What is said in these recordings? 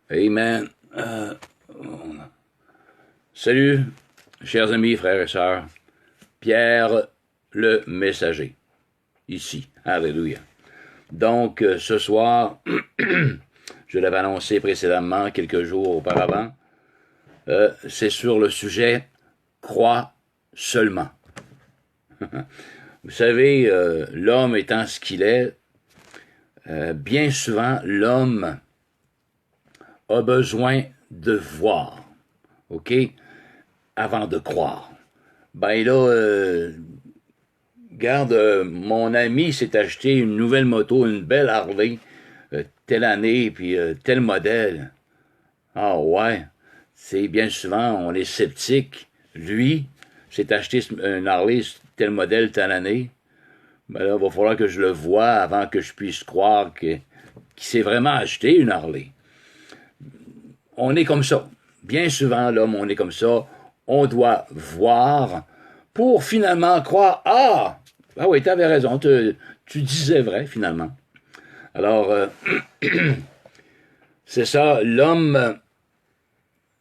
Amen. Salut, chers amis, frères et sœurs. Pierre le messager, ici. Alléluia. Donc, ce soir, je l'avais annoncé précédemment, quelques jours auparavant, c'est sur le sujet « Crois seulement ». Vous savez, l'homme étant ce qu'il est, bien souvent, l'homme a besoin de voir, OK, avant de croire. Ben là, regarde, mon ami s'est acheté une nouvelle moto, une belle Harley, telle année, puis tel modèle. Ah ouais, c'est bien souvent, on est sceptique. Lui s'est acheté un Harley, tel modèle, telle année. Ben là, il va falloir que je le voie avant que je puisse croire qu'il s'est vraiment acheté une Harley. On est comme ça. Bien souvent, l'homme, on est comme ça. On doit voir pour finalement croire, ah oui, tu avais raison, tu disais vrai, finalement. Alors, c'est ça, l'homme,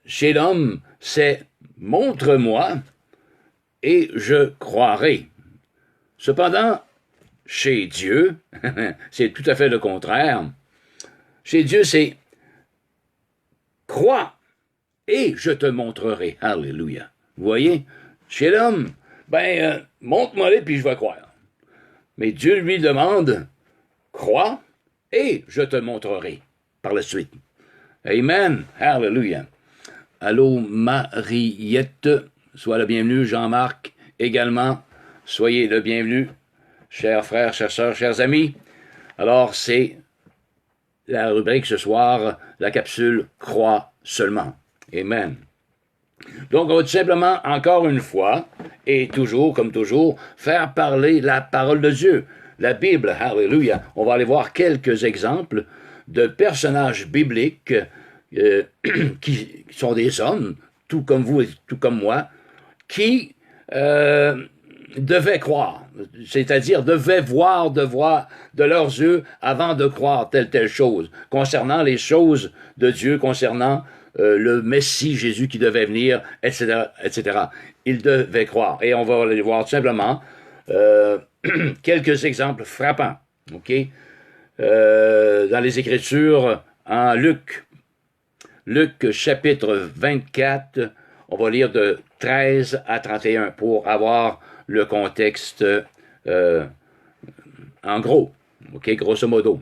chez l'homme, c'est montre-moi et je croirai. Cependant, chez Dieu, c'est tout à fait le contraire. Chez Dieu, c'est crois et je te montrerai. Alléluia. Vous voyez, chez l'homme, montre-moi-les puis je vais croire. Mais Dieu lui demande, crois et je te montrerai par la suite. Amen. Alléluia. Allô, Mariette, sois le bienvenu. Jean-Marc également, soyez le bienvenu. Chers frères, chères sœurs, chers amis. Alors, c'est la rubrique ce soir, la capsule « Crois seulement ». Amen. Donc, on va tout simplement, encore une fois, et toujours, comme toujours, faire parler la parole de Dieu, la Bible, alléluia. On va aller voir quelques exemples de personnages bibliques qui sont des hommes, tout comme vous et tout comme moi, qui devaient croire, c'est-à-dire devaient voir de leurs yeux avant de croire telle chose, concernant les choses de Dieu, concernant le Messie Jésus qui devait venir, etc., etc. Ils devaient croire. Et on va aller voir tout simplement quelques exemples frappants, OK? Dans les Écritures, en Luc chapitre 24, on va lire de 13 à 31 pour avoir le contexte en gros, OK, grosso modo,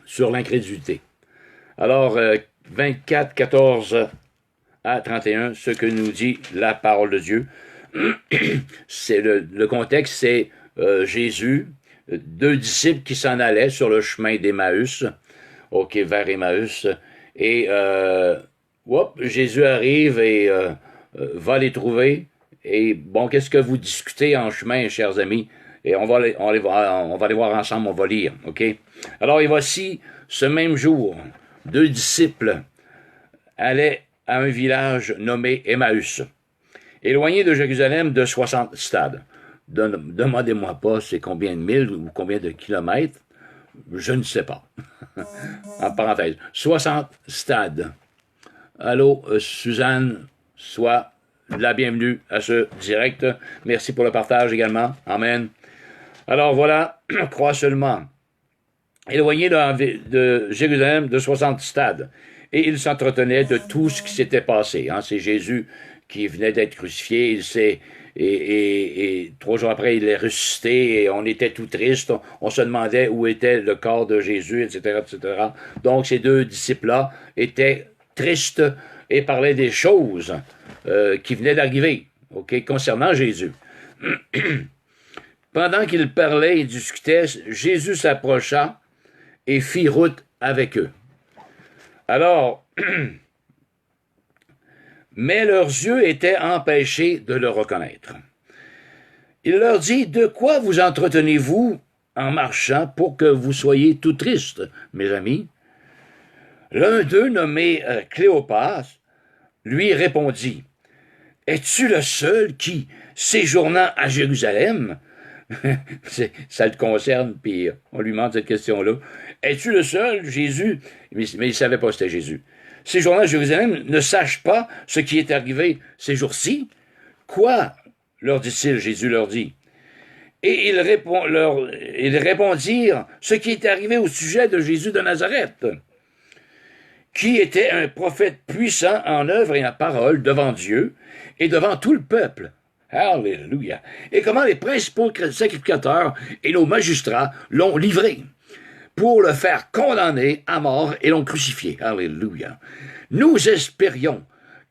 sur l'incrédulité. Alors, 24, 14 à 31, ce que nous dit la parole de Dieu. C'est le contexte, c'est Jésus, deux disciples qui s'en allaient sur le chemin d'Emmaüs, OK, vers Emmaüs, et Jésus arrive et va les trouver. Et bon, qu'est-ce que vous discutez en chemin, chers amis? Et on va aller voir ensemble, on va lire, OK? Alors, et voici, ce même jour, deux disciples allaient à un village nommé Emmaüs, éloigné de Jérusalem de 60 stades. Demandez-moi pas c'est combien de milles ou combien de kilomètres, je ne sais pas. En parenthèse, 60 stades. Allô, Suzanne, sois la bienvenue à ce direct. Merci pour le partage également. Amen. Alors voilà, crois seulement. Éloigné de Jérusalem de 60 stades. Et il s'entretenait de tout ce qui s'était passé. Hein. C'est Jésus qui venait d'être crucifié. Et 3 jours après, il est ressuscité. Et on était tout triste. On se demandait où était le corps de Jésus, etc., etc. Donc, ces deux disciples-là étaient tristes et parlaient des choses qui venaient d'arriver, okay, concernant Jésus. Pendant qu'ils parlaient et discutaient, Jésus s'approcha et fit route avec eux. Alors, mais leurs yeux étaient empêchés de le reconnaître. Il leur dit, « De quoi vous entretenez-vous en marchant pour que vous soyez tout tristes, mes amis? » L'un d'eux, nommé Cléopas, lui répondit, « Es-tu le seul qui, séjournant à Jérusalem, Ça le concerne, puis on lui demande cette question-là. Es-tu le seul, Jésus? Mais il ne savait pas que c'était Jésus. Ces gens-là à Jérusalem ne sachent pas ce qui est arrivé ces jours-ci. Quoi? Leur dit-il, Jésus leur dit. Et ils répondirent ce qui est arrivé au sujet de Jésus de Nazareth, qui était un prophète puissant en œuvre et en parole devant Dieu et devant tout le peuple. Alléluia. Et comment les principaux sacrificateurs et nos magistrats l'ont livré pour le faire condamner à mort et l'ont crucifié. Alléluia. Nous espérions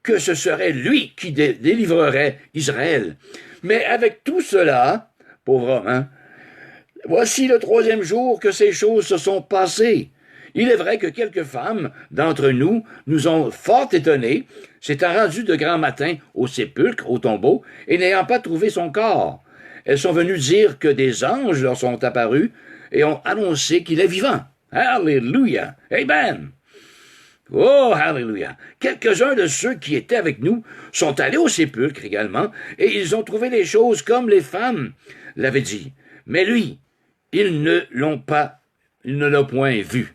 que ce serait lui qui délivrerait Israël. Mais avec tout cela, pauvre homme, hein, voici le 3e jour que ces choses se sont passées. Il est vrai que quelques femmes d'entre nous nous ont fort étonnés, s'étant rendues de grand matin au sépulcre, au tombeau, et n'ayant pas trouvé son corps. Elles sont venues dire que des anges leur sont apparus et ont annoncé qu'il est vivant. Alléluia! Amen! Oh, alléluia! Quelques-uns de ceux qui étaient avec nous sont allés au sépulcre également, et ils ont trouvé les choses comme les femmes l'avaient dit. Mais lui, ils ne l'ont point vu.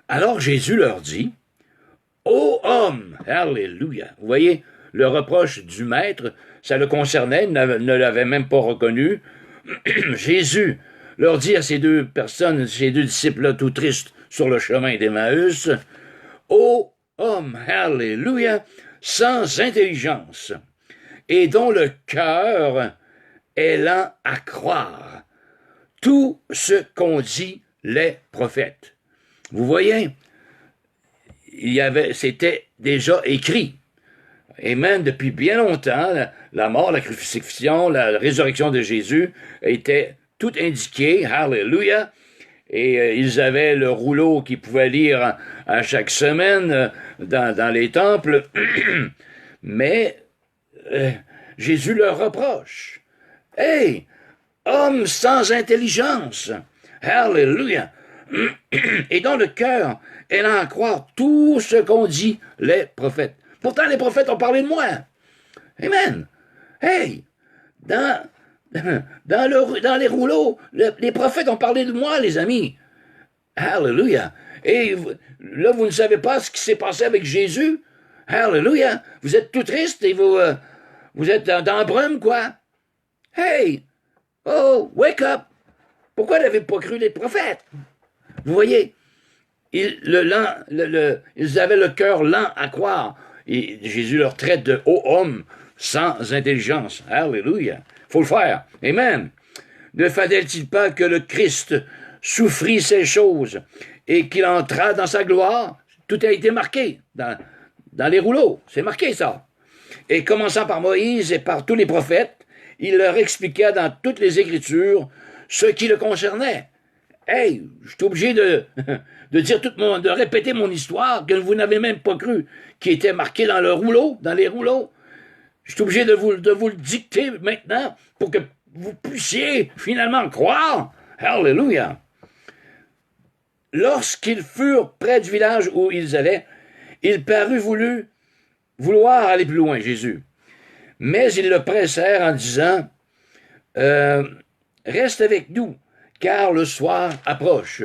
Alors Jésus leur dit, « Ô homme! » Alléluia! Vous voyez, le reproche du maître, ça le concernait, ne l'avait même pas reconnu. Jésus leur dit à ces deux personnes, ces deux disciples-là tout tristes sur le chemin d'Emmaüs, « Ô homme! » Alléluia! « Sans intelligence, et dont le cœur est lent à croire tout ce qu'ont dit les prophètes. » Vous voyez, c'était déjà écrit. Et même depuis bien longtemps, la mort, la crucifixion, la résurrection de Jésus était tout indiqué. Alléluia. Et ils avaient le rouleau qu'ils pouvaient lire à chaque semaine dans les temples. Mais Jésus leur reproche. « Hey, homme sans intelligence! » Alléluia. Et dans le cœur, elle en croire tout ce qu'ont dit les prophètes. Pourtant, les prophètes ont parlé de moi. Amen. Hey, dans les rouleaux, les prophètes ont parlé de moi, les amis. Alléluia. Et là, vous ne savez pas ce qui s'est passé avec Jésus. Alléluia. Vous êtes tout triste et vous êtes dans la brume, quoi. Hey, oh, wake up. Pourquoi n'avez-vous pas cru les prophètes? Vous voyez, ils avaient le cœur lent à croire. Et Jésus leur traite de « haut homme sans intelligence ». Alléluia. Faut le faire. Amen. Ne fallait-il pas que le Christ souffrit ces choses et qu'il entra dans sa gloire? Tout a été marqué dans les rouleaux. C'est marqué, ça. Et commençant par Moïse et par tous les prophètes, il leur expliqua dans toutes les Écritures ce qui le concernait. Hey, je suis obligé de dire de répéter mon histoire que vous n'avez même pas cru, qui était marquée dans les rouleaux. Je suis obligé de vous le dicter maintenant pour que vous puissiez finalement croire. Alléluia. Lorsqu'ils furent près du village où ils allaient, il parut vouloir aller plus loin, Jésus. Mais ils le pressèrent en disant, reste avec nous, car le soir approche.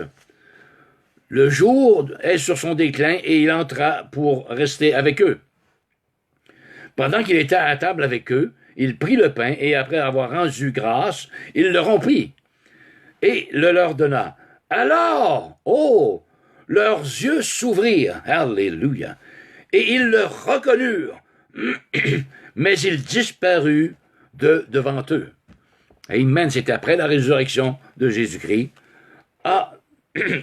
Le jour est sur son déclin et il entra pour rester avec eux. Pendant qu'il était à table avec eux, il prit le pain et après avoir rendu grâce, il le rompit et le leur donna. Alors, oh, leurs yeux s'ouvrirent, alléluia, et ils le reconnurent, mais il disparut devant eux. Amen, c'est après la résurrection de Jésus-Christ. Ah,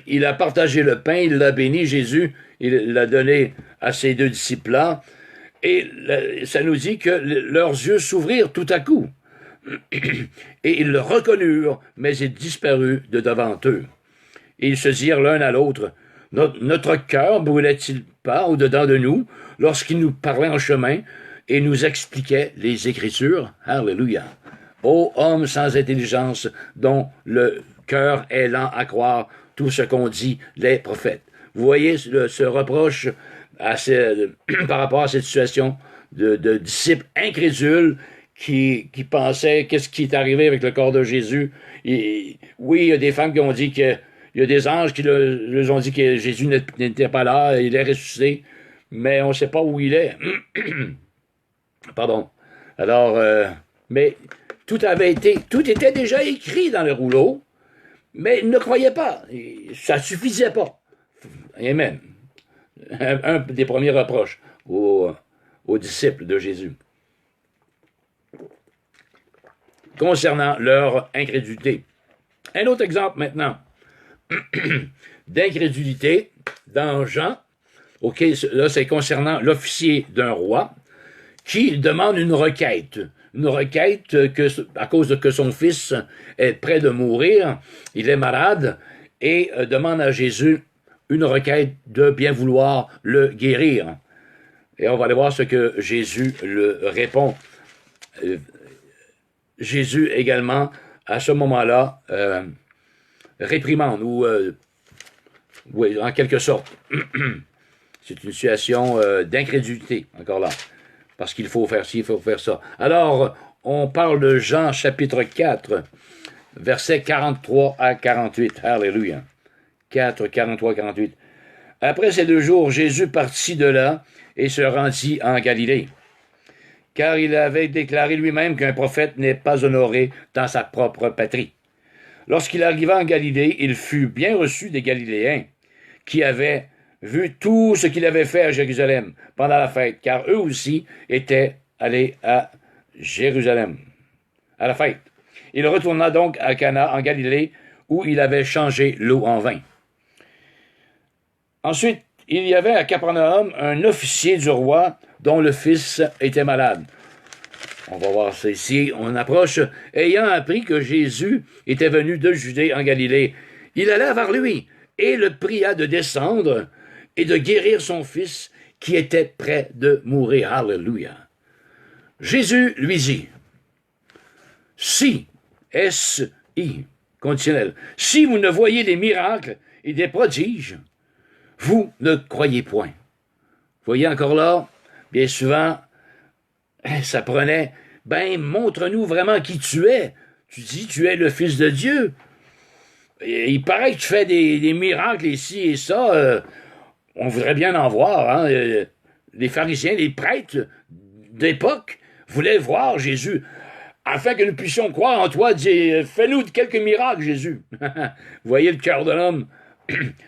il a partagé le pain, il l'a béni, Jésus, il l'a donné à ses deux disciples-là, et ça nous dit que leurs yeux s'ouvrirent tout à coup. Et ils le reconnurent, mais il disparut de devant eux. Et ils se dirent l'un à l'autre, notre cœur brûlait-il pas au-dedans de nous lorsqu'il nous parlait en chemin et nous expliquait les Écritures? Alléluia. Ô homme sans intelligence, dont le cœur est lent à croire tout ce qu'ont dit les prophètes. Vous voyez ce reproche par rapport à cette situation de disciples incrédules qui pensaient qu'est-ce qui est arrivé avec le corps de Jésus. Et, oui, il y a des femmes qui ont dit que il y a des anges qui leur ont dit que Jésus n'était pas là, il est ressuscité, mais on ne sait pas où il est. Pardon. Alors, mais tout était déjà écrit dans le rouleau, mais ils ne croyaient pas. Ça ne suffisait pas. Amen. Un des premiers reproches aux disciples de Jésus. Concernant leur incrédulité. Un autre exemple maintenant d'incrédulité dans Jean. OK, là, c'est concernant l'officier d'un roi qui demande une requête. Une requête à cause de que son fils est près de mourir, il est malade, et demande à Jésus une requête de bien vouloir le guérir. Et on va aller voir ce que Jésus le répond. Jésus également, à ce moment-là, réprimande, ou oui, en quelque sorte. C'est une situation d'incrédulité, encore là. Parce qu'il faut faire ci, il faut faire ça. Alors, on parle de Jean chapitre 4, versets 43 à 48. Alléluia. 4, 43, 48. Après ces 2 jours, Jésus partit de là et se rendit en Galilée. Car il avait déclaré lui-même qu'un prophète n'est pas honoré dans sa propre patrie. Lorsqu'il arriva en Galilée, il fut bien reçu des Galiléens, qui avaient vu tout ce qu'il avait fait à Jérusalem pendant la fête, car eux aussi étaient allés à Jérusalem, à la fête. Il retourna donc à Cana, en Galilée, où il avait changé l'eau en vin. Ensuite, il y avait à Capernaum un officier du roi dont le fils était malade. On va voir ça ici, on approche. Ayant appris que Jésus était venu de Judée en Galilée, il alla vers lui et le pria de descendre et de guérir son fils qui était près de mourir. Alléluia. Jésus lui dit, si, S-I, conditionnel, si vous ne voyez des miracles et des prodiges, vous ne croyez point. Voyez encore là, bien souvent, ça prenait, montre-nous vraiment qui tu es. Tu dis, tu es le Fils de Dieu. Et il paraît que tu fais des miracles ici et ça. On voudrait bien en voir. Hein? Les pharisiens, les prêtres d'époque voulaient voir Jésus. Afin que nous puissions croire en toi, dis, fais-nous quelques miracles, Jésus. Vous voyez le cœur de l'homme.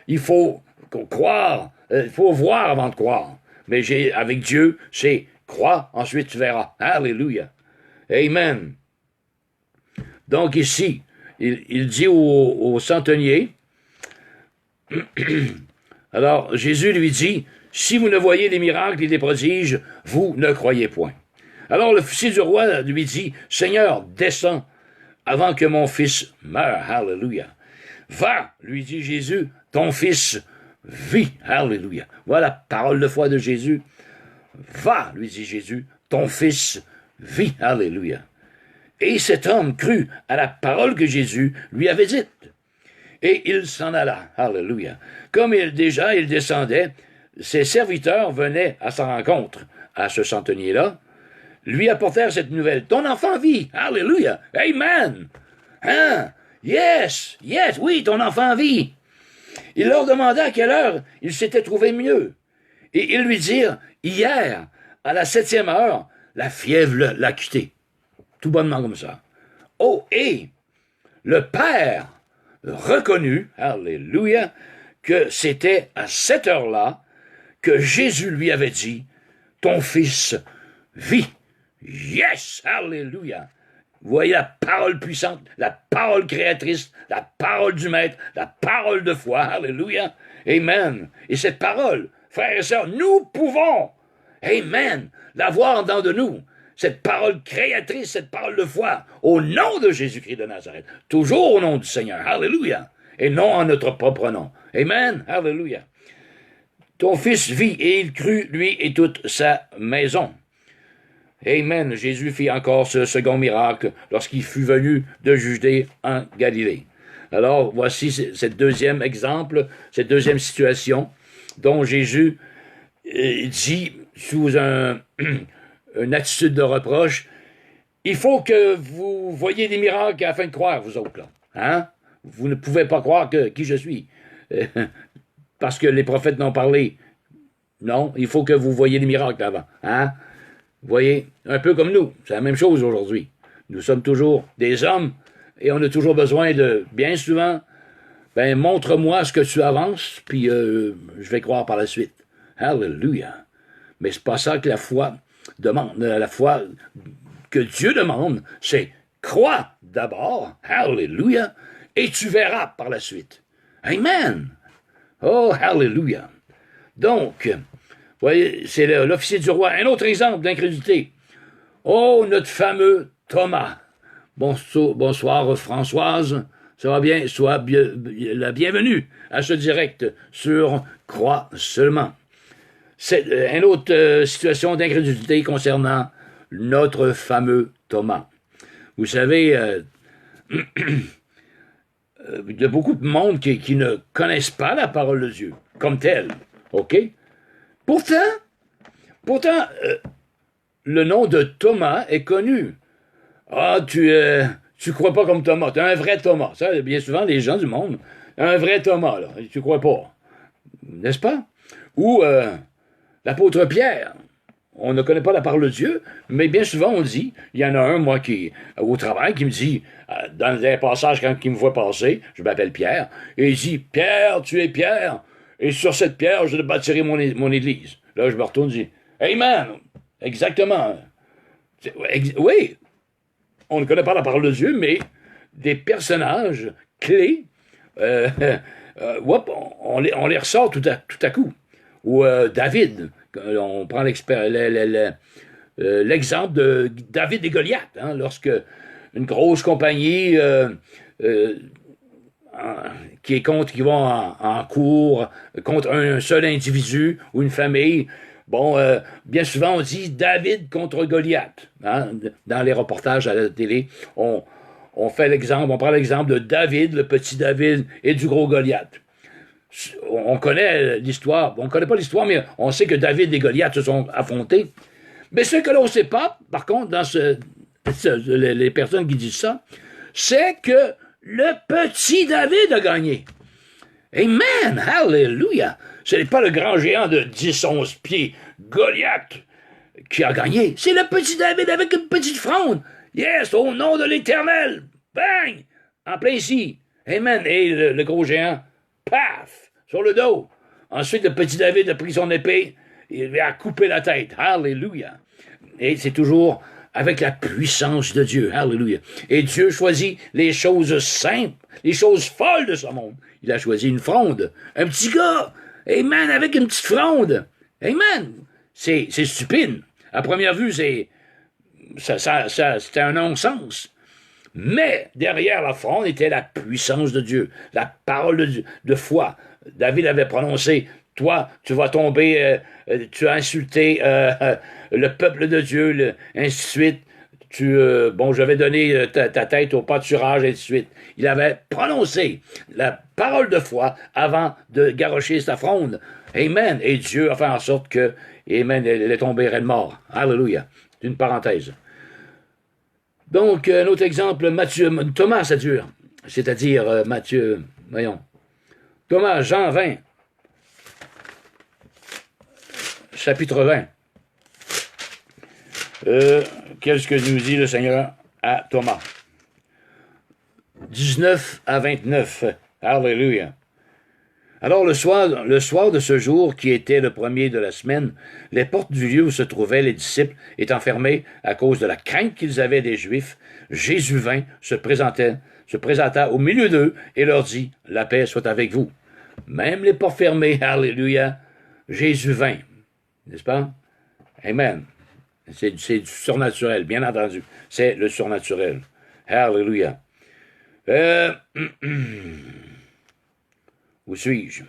Il faut croire, il faut voir avant de croire. Mais avec Dieu, c'est crois, ensuite tu verras. Alléluia. Amen. Donc ici, il dit au centenier, alors Jésus lui dit, si vous ne voyez des miracles et des prodiges, vous ne croyez point. Alors l'officier du roi lui dit, Seigneur, descends avant que mon fils meure. Alléluia. Va, lui dit Jésus, ton fils vit. Alléluia. Voilà la parole de foi de Jésus. Va, lui dit Jésus, ton fils vit. Alléluia. Et cet homme crut à la parole que Jésus lui avait dite. Et il s'en alla. Alléluia. Comme il descendait, ses serviteurs venaient à sa rencontre, à ce centenier-là, lui apportèrent cette nouvelle. Ton enfant vit. Alléluia. Amen. Hein? Yes, oui, ton enfant vit. Il leur demanda à quelle heure il s'était trouvé mieux. Et ils lui dirent, hier, à la 7e heure, la fièvre l'a quitté. Tout bonnement comme ça. Oh, et le père reconnut, alléluia, que c'était à cette heure-là que Jésus lui avait dit, ton fils vit. Yes, alléluia. Vous voyez la parole puissante, la parole créatrice, la parole du Maître, la parole de foi, alléluia. Amen. Et cette parole, frères et sœurs, nous pouvons, amen, l'avoir dans de nous. Cette parole créatrice, cette parole de foi, au nom de Jésus-Christ de Nazareth. Toujours au nom du Seigneur. Alléluia. Et non en notre propre nom. Amen. Alléluia. Ton fils vit et il crut, lui et toute sa maison. Amen. Jésus fit encore ce second miracle lorsqu'il fut venu de Judée en Galilée. Alors, voici cette deuxième exemple, cette deuxième situation dont Jésus dit sous une attitude de reproche, il faut que vous voyiez des miracles afin de croire, vous autres, là. Hein? Vous ne pouvez pas croire qui je suis. Parce que les prophètes n'ont parlé. Non, il faut que vous voyiez des miracles avant. Hein? Vous voyez? Un peu comme nous. C'est la même chose aujourd'hui. Nous sommes toujours des hommes et on a toujours besoin de, bien souvent, ben, montre-moi ce que tu avances, puis je vais croire par la suite. Hallelujah. Mais c'est pas ça que la foi demande. La foi que Dieu demande, c'est crois d'abord, hallelujah, et tu verras par la suite. Amen. Oh, hallelujah. Donc, vous voyez, c'est l'officier du roi. Un autre exemple d'incrédulité. Oh, notre fameux Thomas. Bonsoir, Françoise. Ça va bien? Sois la bienvenue à ce direct sur Croix seulement. C'est une autre situation d'incrédulité concernant notre fameux Thomas. Vous savez, il y a beaucoup de monde qui ne connaissent pas la parole de Dieu comme telle. OK? Pourtant, le nom de Thomas est connu. Ah, tu crois pas comme Thomas. Tu es un vrai Thomas. Ça, bien souvent, les gens du monde, un vrai Thomas, là. Tu crois pas. N'est-ce pas? Ou l'apôtre Pierre. On ne connaît pas la parole de Dieu, mais bien souvent, on dit, il y en a un, moi, qui au travail, qui me dit, dans les passages, quand il me voit passer, je m'appelle Pierre, et il dit, Pierre, tu es Pierre, et sur cette pierre, je bâtirai mon église. Là, je me retourne et dis, Amen! Exactement. Oui, on ne connaît pas la parole de Dieu, mais des personnages clés, on les ressort tout à coup. Ou David, on prend l'exemple de David et Goliath, hein, lorsque une grosse compagnie qui va en cours contre un seul individu ou une famille. Bon, bien souvent, on dit David contre Goliath. Hein? Dans les reportages à la télé, on prend l'exemple de David, le petit David, et du gros Goliath. On connaît l'histoire. On ne connaît pas l'histoire, mais on sait que David et Goliath se sont affrontés. Mais ce que l'on ne sait pas, par contre, dans les personnes qui disent ça, c'est que le petit David a gagné. Amen! Hallelujah! Ce n'est pas le grand géant de 10-11 pieds, Goliath, qui a gagné. C'est le petit David avec une petite fronde. Yes, au nom de l'Éternel. Bang! En plein ici. Amen. Et le gros géant, paf! Sur le dos. Ensuite, le petit David a pris son épée et il a coupé la tête. Hallelujah! Et c'est toujours avec la puissance de Dieu. Hallelujah! Et Dieu choisit les choses simples, les choses folles de ce monde. Il a choisi une fronde. Un petit gars. Amen, avec une petite fronde. Amen. C'est stupide. À première vue, c'était un non-sens. Mais derrière la fronde était la puissance de Dieu, la parole de foi. David avait prononcé, toi, tu vas tomber, tu as insulté le peuple de Dieu, ainsi de suite. Je vais donner ta tête au pâturage, et ainsi de suite. Il avait prononcé la parole de foi avant de garrocher sa fronde. Amen. Et Dieu a fait en sorte que, amen, elle est tombée raide mort. Alléluia. C'est une parenthèse. Donc, un autre exemple, Thomas, ça dure. C'est-à-dire, Thomas, Jean 20, chapitre 20. Qu'est-ce que nous dit le Seigneur à Thomas? 19 à 29. Alléluia. Alors le soir de ce jour, qui était le premier de la semaine, les portes du lieu où se trouvaient les disciples étant fermées à cause de la crainte qu'ils avaient des Juifs, Jésus vint, se présenta au milieu d'eux et leur dit, « La paix soit avec vous. » Même les portes fermées, alléluia, Jésus vint. N'est-ce pas? Amen. C'est du surnaturel, bien entendu. C'est le surnaturel. Alléluia. Où suis-je?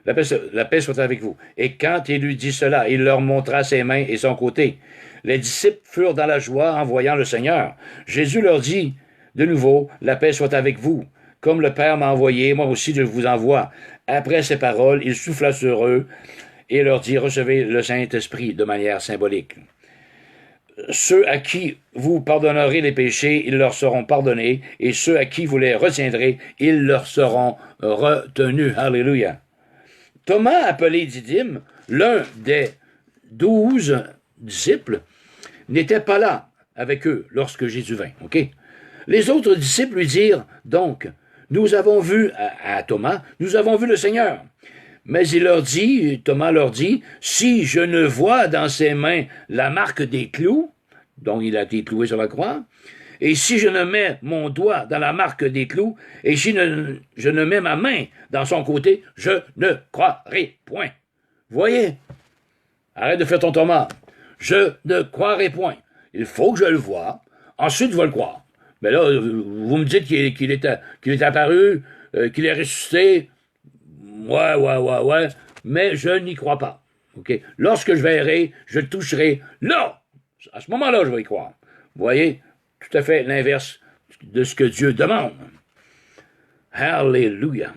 La paix soit avec vous. Et quand il lui dit cela, il leur montra ses mains et son côté. Les disciples furent dans la joie en voyant le Seigneur. Jésus leur dit de nouveau, la paix soit avec vous. Comme le Père m'a envoyé, moi aussi je vous envoie. Après ces paroles, il souffla sur eux et leur dit, recevez le Saint-Esprit de manière symbolique. ceux à qui vous pardonnerez les péchés, ils leur seront pardonnés, et ceux à qui vous les retiendrez, ils leur seront retenus. Alléluia. Thomas, appelé Didyme, l'un des 12 disciples, n'était pas là avec eux lorsque Jésus vint. OK? Les autres disciples lui dirent donc, nous avons vu, à Thomas, nous avons vu le Seigneur. Mais Thomas leur dit, si je ne vois dans ses mains la marque des clous, dont il a été cloué sur la croix, et si je ne mets mon doigt dans la marque des clous, et si je ne mets ma main dans son côté, je ne croirai point. Voyez? Arrête de faire ton Thomas. Je ne croirai point. Il faut que je le voie. Ensuite, je vais le croire. Mais là, vous me dites qu'il est apparu, qu'il est ressuscité. Ouais. Mais je n'y crois pas. OK? Lorsque je verrai, je le toucherai. Là! À ce moment-là, je vais y croire. Vous voyez? Tout à fait l'inverse de ce que Dieu demande. Alléluia.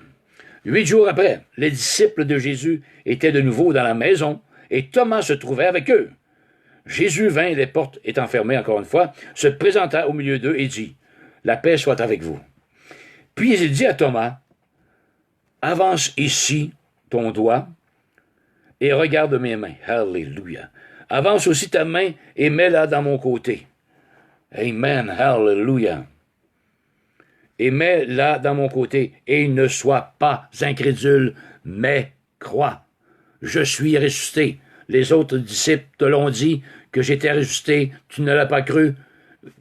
8 jours après, les disciples de Jésus étaient de nouveau dans la maison et Thomas se trouvait avec eux. Jésus vint, les portes étant fermées encore une fois, se présenta au milieu d'eux et dit, « La paix soit avec vous. » Puis il dit à Thomas, « Avance ici ton doigt et regarde mes mains. » Alléluia. « Avance aussi ta main et mets-la dans mon côté. » Amen. Alléluia. « Et mets-la dans mon côté et ne sois pas incrédule, mais crois. Je suis ressuscité. Les autres disciples te l'ont dit que j'étais ressuscité. Tu ne l'as pas cru.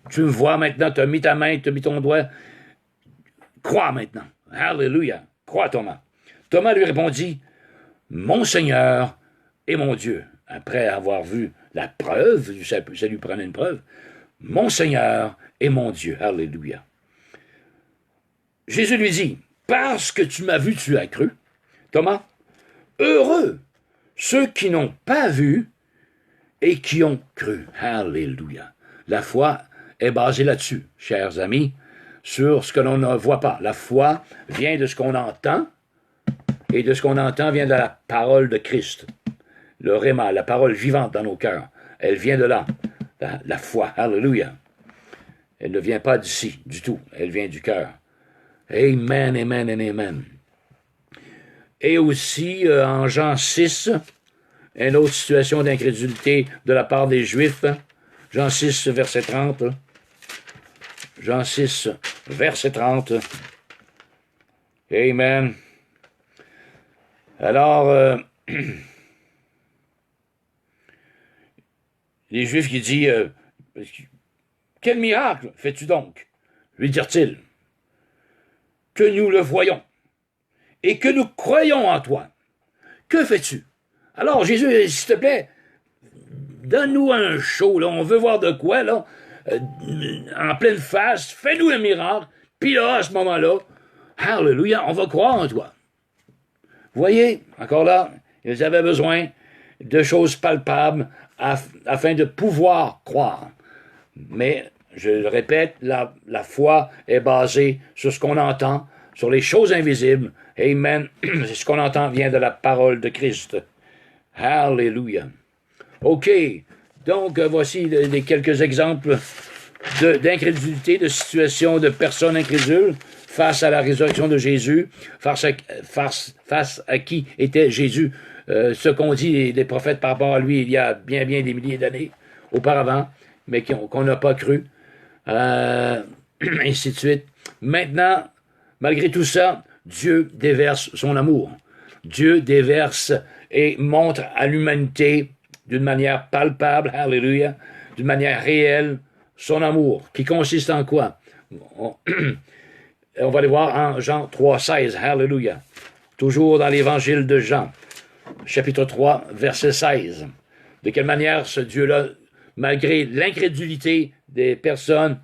Tu me vois maintenant. Tu as mis ta main, tu as mis ton doigt. Crois maintenant. Alléluia. Crois, Thomas. Thomas lui répondit, « Mon Seigneur et mon Dieu. » Après avoir vu la preuve, ça lui prenait une preuve. « Mon Seigneur et mon Dieu. » Alléluia. Jésus lui dit, « Parce que tu m'as vu, tu as cru. » Thomas, heureux ceux qui n'ont pas vu et qui ont cru. Alléluia. La foi est basée là-dessus, chers amis, sur ce que l'on ne voit pas. La foi vient de ce qu'on entend, et de ce qu'on entend vient de la parole de Christ. Le réma, la parole vivante dans nos cœurs, elle vient de là, la foi. Alléluia. Elle ne vient pas d'ici, du tout. Elle vient du cœur. Amen, amen, and amen. Et aussi, en Jean 6, une autre situation d'incrédulité de la part des Juifs. Jean 6, verset 30. Jean 6, verset 30. Amen. Alors, les Juifs qui disent, quel miracle fais-tu donc? Lui dirent-ils, que nous le voyons et que nous croyons en toi. Que fais-tu? Alors, Jésus, s'il te plaît, donne-nous un show, là. On veut voir de quoi, là, en pleine face, fais-nous un miracle, puis là, à ce moment-là, alléluia, on va croire en toi. Vous voyez, encore là, ils avaient besoin de choses palpables afin de pouvoir croire. Mais, je le répète, la foi est basée sur ce qu'on entend, sur les choses invisibles. Amen. Ce qu'on entend vient de la parole de Christ. Alléluia. OK. Donc, voici quelques exemples d'incrédulité, de situations de personnes incrédules face à la résurrection de Jésus, face à qui était Jésus, ce qu'ont dit les prophètes par rapport à lui il y a bien des milliers d'années auparavant, mais qu'on n'a pas cru, ainsi de suite. Maintenant, malgré tout ça, Dieu déverse son amour. Dieu déverse et montre à l'humanité d'une manière palpable, alléluia, d'une manière réelle, son amour, qui consiste en quoi? On va aller voir en Jean 3,16, alléluia. Toujours dans l'évangile de Jean, chapitre 3, verset 16. De quelle manière ce Dieu-là, malgré l'incrédulité des personnes,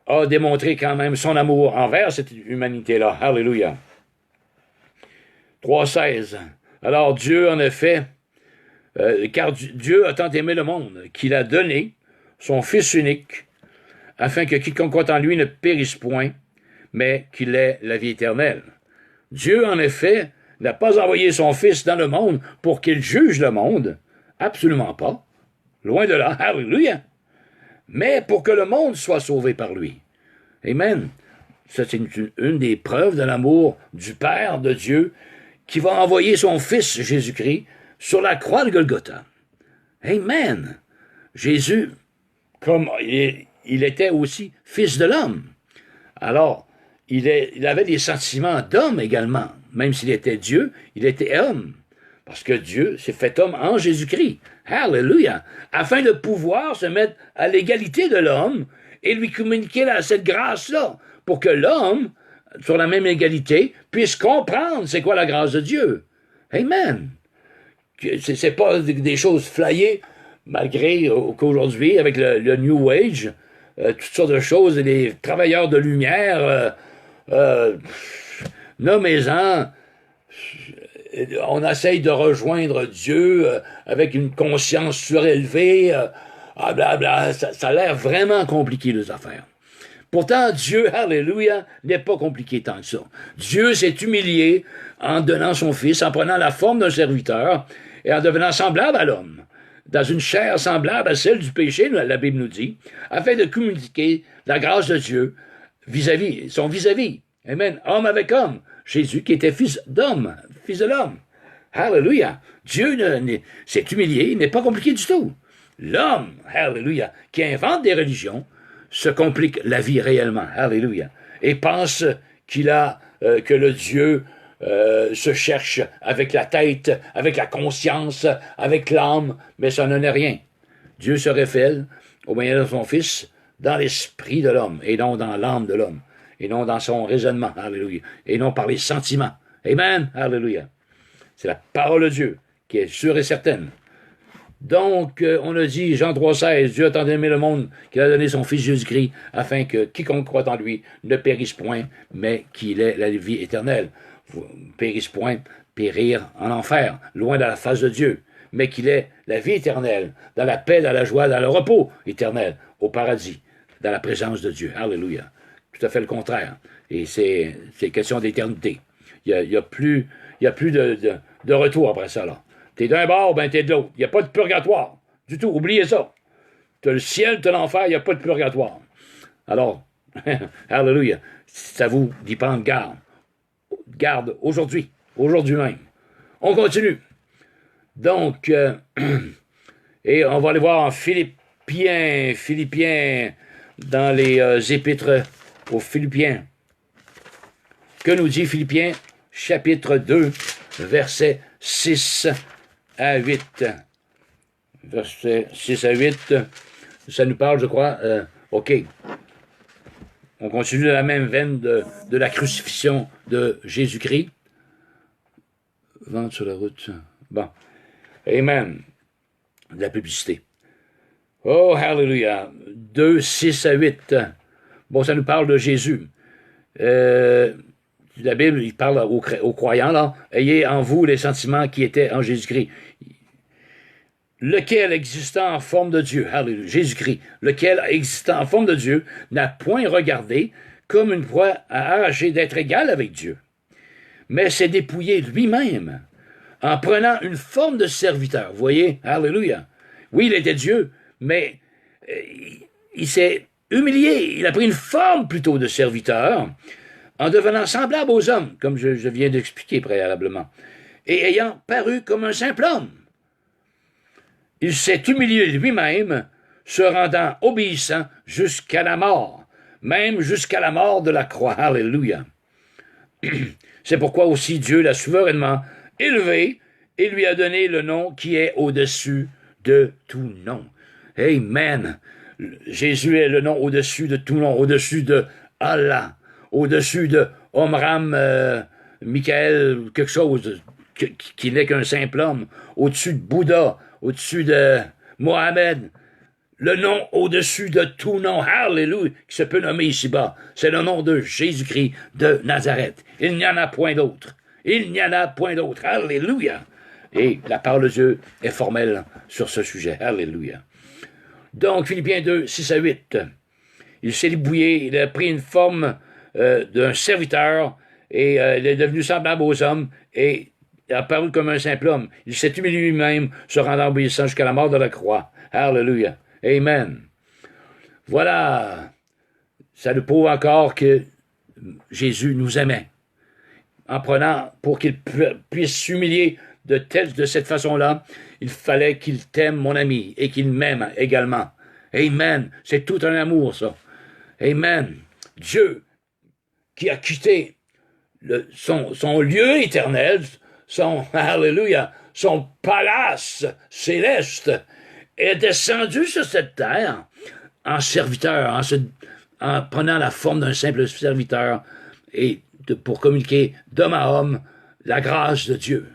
a démontré quand même son amour envers cette humanité-là. Alléluia. 3,16. Alors Dieu, en effet, car Dieu a tant aimé le monde qu'il a donné son Fils unique, afin que quiconque croit en lui ne périsse point, mais qu'il ait la vie éternelle. Dieu, en effet, n'a pas envoyé son Fils dans le monde pour qu'il juge le monde. Absolument pas. loin de là, alléluia, mais pour que le monde soit sauvé par lui. Amen. Ça, c'est une des preuves de l'amour du Père, de Dieu, qui va envoyer son Fils Jésus-Christ sur la croix de Golgotha. Amen. Jésus, comme il était aussi Fils de l'homme. Alors, il avait des sentiments d'homme également. Même s'il était Dieu, il était homme. Parce que Dieu s'est fait homme en Jésus-Christ. Alléluia. Afin de pouvoir se mettre à l'égalité de l'homme et lui communiquer cette grâce-là. Pour que l'homme, sur la même égalité, puisse comprendre c'est quoi la grâce de Dieu. Amen. C'est pas des choses flyées, malgré qu'aujourd'hui, avec le New Age, toutes sortes de choses, les travailleurs de lumière, nommez-en, on essaye de rejoindre Dieu avec une conscience surélevée, blablabla, ça a l'air vraiment compliqué, les affaires. Pourtant, Dieu, alléluia, n'est pas compliqué tant que ça. Dieu s'est humilié en donnant son Fils, en prenant la forme d'un serviteur et en devenant semblable à l'homme, dans une chair semblable à celle du péché, la Bible nous dit, afin de communiquer la grâce de Dieu vis-à-vis, son vis-à-vis. Amen. Homme avec homme. Jésus qui était fils d'homme, fils de l'homme. Alléluia. Dieu s'est humilié, il n'est pas compliqué du tout. L'homme, alléluia, qui invente des religions, se complique la vie réellement. Alléluia. Et pense qu'il a, que le Dieu se cherche avec la tête, avec la conscience, avec l'âme, mais ça n'en est rien. Dieu se révèle au moyen de son Fils dans l'esprit de l'homme, et non dans l'âme de l'homme, et non dans son raisonnement, alléluia, et non par les sentiments. Amen, alléluia. C'est la parole de Dieu qui est sûre et certaine. Donc, on a dit, Jean 3,16, Dieu a tant aimé le monde qu'il a donné son Fils Jésus-Christ, afin que quiconque croit en lui ne périsse point, mais qu'il ait la vie éternelle. Périsse point, périr en enfer, loin de la face de Dieu, mais qu'il ait la vie éternelle, dans la paix, dans la joie, dans le repos éternel, au paradis, dans la présence de Dieu. Alléluia. Tout à fait le contraire. Et c'est question d'éternité. Il y a plus de retour après ça, là. T'es d'un bord, ben t'es de l'autre. Il n'y a pas de purgatoire. Du tout. Oubliez ça. T'as le ciel, t'as l'enfer, il n'y a pas de purgatoire. Alors, alléluia. Ça vous dit prendre garde. Garde aujourd'hui. Aujourd'hui même. On continue. Donc, et on va aller voir en Philippiens, dans les épîtres aux Philippiens. Que nous dit Philippiens, chapitre 2, versets 6 à 8. Versets 6 à 8, ça nous parle, je crois, OK. On continue dans la même veine de la crucifixion de Jésus-Christ. Vente sur la route. Bon. Amen. De la publicité. Oh, hallelujah. 2, 6 à 8. Bon, ça nous parle de Jésus. La Bible, il parle aux croyants, là. Ayez en vous les sentiments qui étaient en Jésus-Christ. Lequel, existant en forme de Dieu, hallelujah, Jésus-Christ, lequel, existant en forme de Dieu, n'a point regardé comme une proie à arracher d'être égal avec Dieu, mais s'est dépouillé lui-même en prenant une forme de serviteur. Vous voyez, alléluia. Oui, il était Dieu, mais il s'est humilié. Il a pris une forme plutôt de serviteur en devenant semblable aux hommes, comme je viens d'expliquer préalablement, et ayant paru comme un simple homme. Il s'est humilié lui-même, se rendant obéissant jusqu'à la mort, même jusqu'à la mort de la croix. Alléluia. C'est pourquoi aussi Dieu l'a souverainement élevé et lui a donné le nom qui est au-dessus de tout nom. Amen. Jésus est le nom au-dessus de tout nom, au-dessus de Allah, au-dessus de Omram, Michael, quelque chose qui n'est qu'un simple homme, au-dessus de Bouddha, au-dessus de Mohamed, le nom au-dessus de tout nom, alléluia, qui se peut nommer ici-bas, c'est le nom de Jésus-Christ de Nazareth. Il n'y en a point d'autre. Il n'y en a point d'autre. Alléluia. Et la parole de Dieu est formelle sur ce sujet. Alléluia. Donc, Philippiens 2, 6 à 8. Il s'est débrouillé, il a pris une forme d'un serviteur et il est devenu semblable aux hommes et il a paru comme un simple homme. Il s'est humilié lui-même, se rendant obéissant jusqu'à la mort de la croix. Hallelujah. Amen. Voilà. Ça nous prouve encore que Jésus nous aimait. En prenant, pour qu'il puisse s'humilier de cette façon-là, il fallait qu'il t'aime, mon ami, et qu'il m'aime également. Amen. C'est tout un amour, ça. Amen. Dieu qui a quitté son lieu éternel, Alléluia, son palace céleste, est descendu sur cette terre en serviteur, en prenant la forme d'un simple serviteur, et pour communiquer d'homme à homme la grâce de Dieu.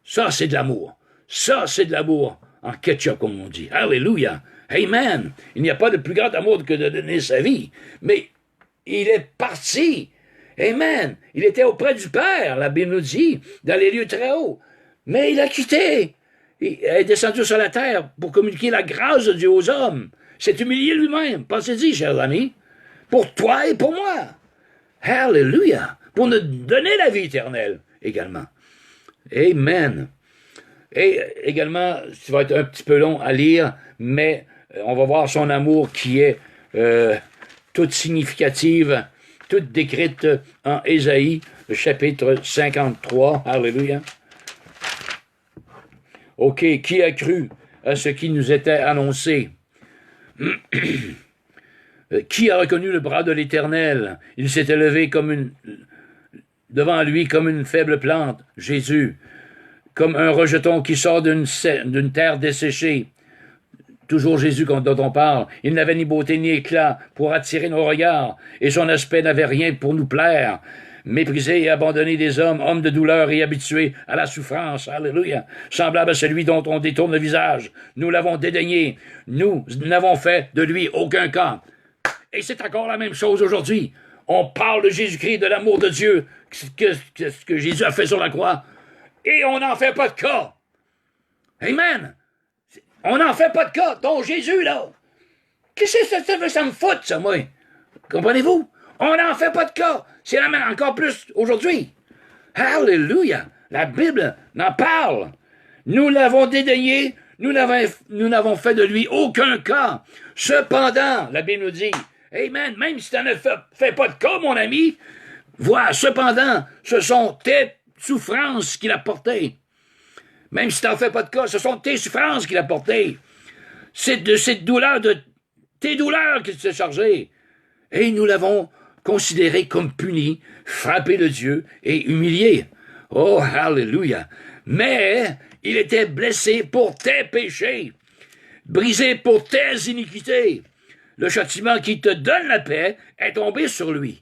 Ça, c'est de l'amour. Ça, c'est de l'amour en ketchup, comme on dit. Alléluia. Amen. Il n'y a pas de plus grand amour que de donner sa vie. Mais il est parti. Amen. Il était auprès du Père, la Bible nous dit, dans les lieux très hauts. Mais il a quitté. Il est descendu sur la terre pour communiquer la grâce de Dieu aux hommes. S'est humilié lui-même. Pensez-y, chers amis. Pour toi et pour moi. Hallelujah. Pour nous donner la vie éternelle également. Amen. Et également, ça va être un petit peu long à lire, mais on va voir son amour qui est toute significative, toute décrite en Ésaïe, le chapitre 53. Alléluia. OK, qui a cru à ce qui nous était annoncé? Qui a reconnu le bras de l'Éternel? Il s'était levé devant lui comme une faible plante, Jésus, comme un rejeton qui sort d'une terre desséchée. Toujours Jésus dont on parle. Il n'avait ni beauté ni éclat pour attirer nos regards, et son aspect n'avait rien pour nous plaire. Méprisé et abandonné des hommes, homme de douleur et habitué à la souffrance, alléluia, semblable à celui dont on détourne le visage. Nous l'avons dédaigné. Nous n'avons fait de lui aucun cas. Et c'est encore la même chose aujourd'hui. On parle de Jésus-Christ, de l'amour de Dieu, ce que Jésus a fait sur la croix, et on n'en fait pas de cas. Amen. On n'en fait pas de cas. Donc Jésus, là, qu'est-ce que ça me fout, ça, moi? Comprenez-vous? On n'en fait pas de cas. C'est la même, encore plus aujourd'hui. Alléluia. La Bible n'en parle. Nous l'avons dédaigné. Nous n'avons fait de lui aucun cas. Cependant, la Bible nous dit, Amen, même si tu n'en fais pas de cas, mon ami, vois, cependant, ce sont tes souffrances qu'il a portées. Même si tu n'en fais pas de cas, ce sont tes souffrances qu'il a portées. C'est de cette douleur, de tes douleurs qu'il s'est chargé. Et nous l'avons considéré comme puni, frappé de Dieu et humilié. Oh, alléluia. Mais il était blessé pour tes péchés, brisé pour tes iniquités. Le châtiment qui te donne la paix est tombé sur lui.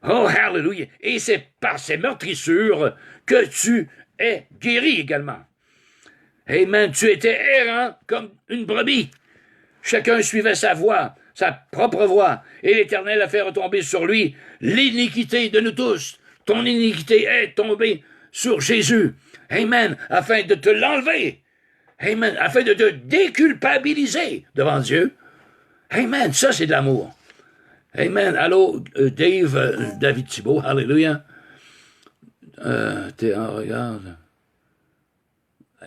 Oh, alléluia. Et c'est par ses meurtrissures que tu es guéri également. Amen. Tu étais errant comme une brebis. Chacun suivait sa voie, sa propre voie, et l'Éternel a fait retomber sur lui l'iniquité de nous tous. Ton iniquité est tombée sur Jésus. Amen. Afin de te l'enlever. Amen. Afin de te déculpabiliser devant Dieu. Amen. Ça, c'est de l'amour. Amen. Allô, David Thibault. Alléluia. Regarde.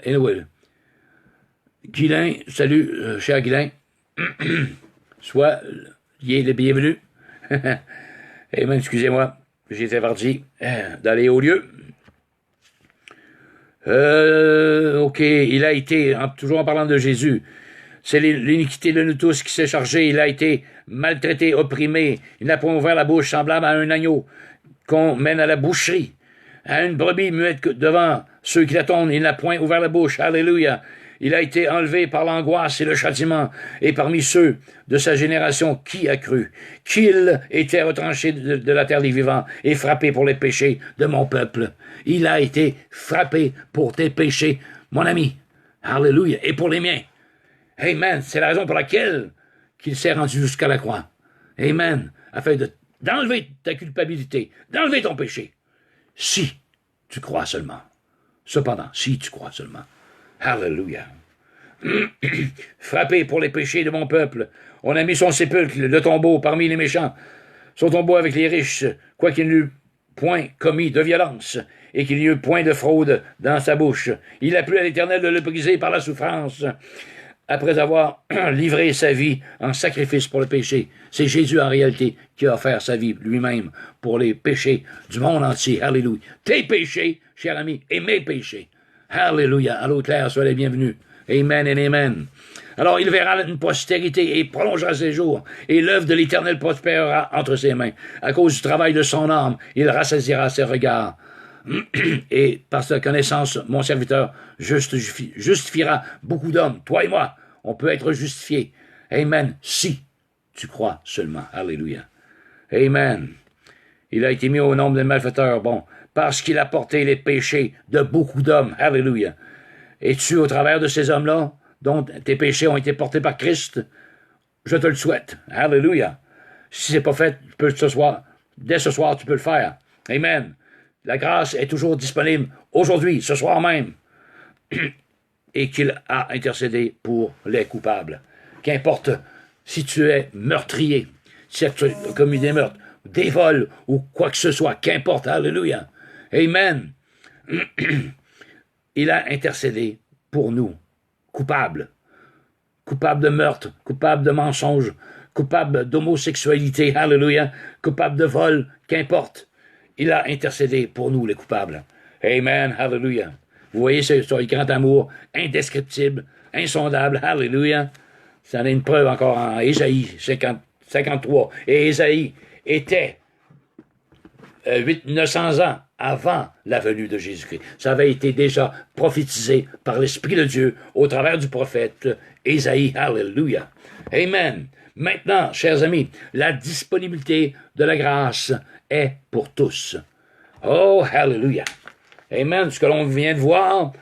Anyway. Guilain, salut, cher Guilain. Soit, il est le bienvenu. Amen, excusez-moi. J'étais parti d'aller au lieu. OK, il a été, toujours en parlant de Jésus, c'est l'iniquité de nous tous qui s'est chargé. Il a été maltraité, opprimé. Il n'a point ouvert la bouche, semblable à un agneau qu'on mène à la boucherie, à une brebis muette devant ceux qui l'attendent. Il n'a point ouvert la bouche. Alléluia. Il a été enlevé par l'angoisse et le châtiment, et parmi ceux de sa génération, qui a cru qu'il était retranché de la terre des vivants et frappé pour les péchés de mon peuple. Il a été frappé pour tes péchés, mon ami. Alléluia. Et pour les miens. Amen. C'est la raison pour laquelle qu'il s'est rendu jusqu'à la croix. Amen. Afin d'enlever ta culpabilité, d'enlever ton péché. Si tu crois seulement. Cependant, si tu crois seulement. Alléluia. Frappé pour les péchés de mon peuple, on a mis son sépulcre, le tombeau, parmi les méchants. Son tombeau avec les riches, quoiqu'il n'eût point commis de violence, et qu'il n'y eût point de fraude dans sa bouche. Il a plu à l'Éternel de le briser par la souffrance. après avoir livré sa vie en sacrifice pour le péché. C'est Jésus en réalité qui a offert sa vie lui-même pour les péchés du monde entier. Alléluia. Tes péchés, cher ami, et mes péchés. Alléluia. À l'eau claire, soyez les bienvenus. Amen et amen. Alors, il verra une postérité et prolongera ses jours, et l'œuvre de l'Éternel prospérera entre ses mains. À cause du travail de son âme, il rassasiera ses regards. Et par sa connaissance, mon serviteur justifiera beaucoup d'hommes. Toi et moi, on peut être justifiés. Amen. Si tu crois seulement. Alléluia. Amen. Il a été mis au nombre des malfaiteurs. Bon, parce qu'il a porté les péchés de beaucoup d'hommes. Alléluia. Es-tu au travers de ces hommes-là, dont tes péchés ont été portés par Christ? Je te le souhaite. Alléluia. Si c'est pas fait, tu peux dès ce soir, tu peux le faire. Amen. La grâce est toujours disponible aujourd'hui, ce soir même, et qu'il a intercédé pour les coupables. Qu'importe si tu es meurtrier, si tu as commis des meurtres, des vols ou quoi que ce soit, qu'importe, alléluia. Amen. Il a intercédé pour nous, coupables. Coupables de meurtre, coupables de mensonge, coupables d'homosexualité, alléluia, coupables de vol, qu'importe. Il a intercédé pour nous, les coupables. Amen, hallelujah. Vous voyez ce grand amour indescriptible, insondable, hallelujah. Ça en est une preuve encore en Ésaïe 53. Et Ésaïe était 900 ans avant la venue de Jésus-Christ. Ça avait été déjà prophétisé par l'Esprit de Dieu au travers du prophète Ésaïe, hallelujah. Amen. Maintenant, chers amis, la disponibilité de la grâce est pour tous. Oh, hallelujah. Amen. Ce que l'on vient de voir,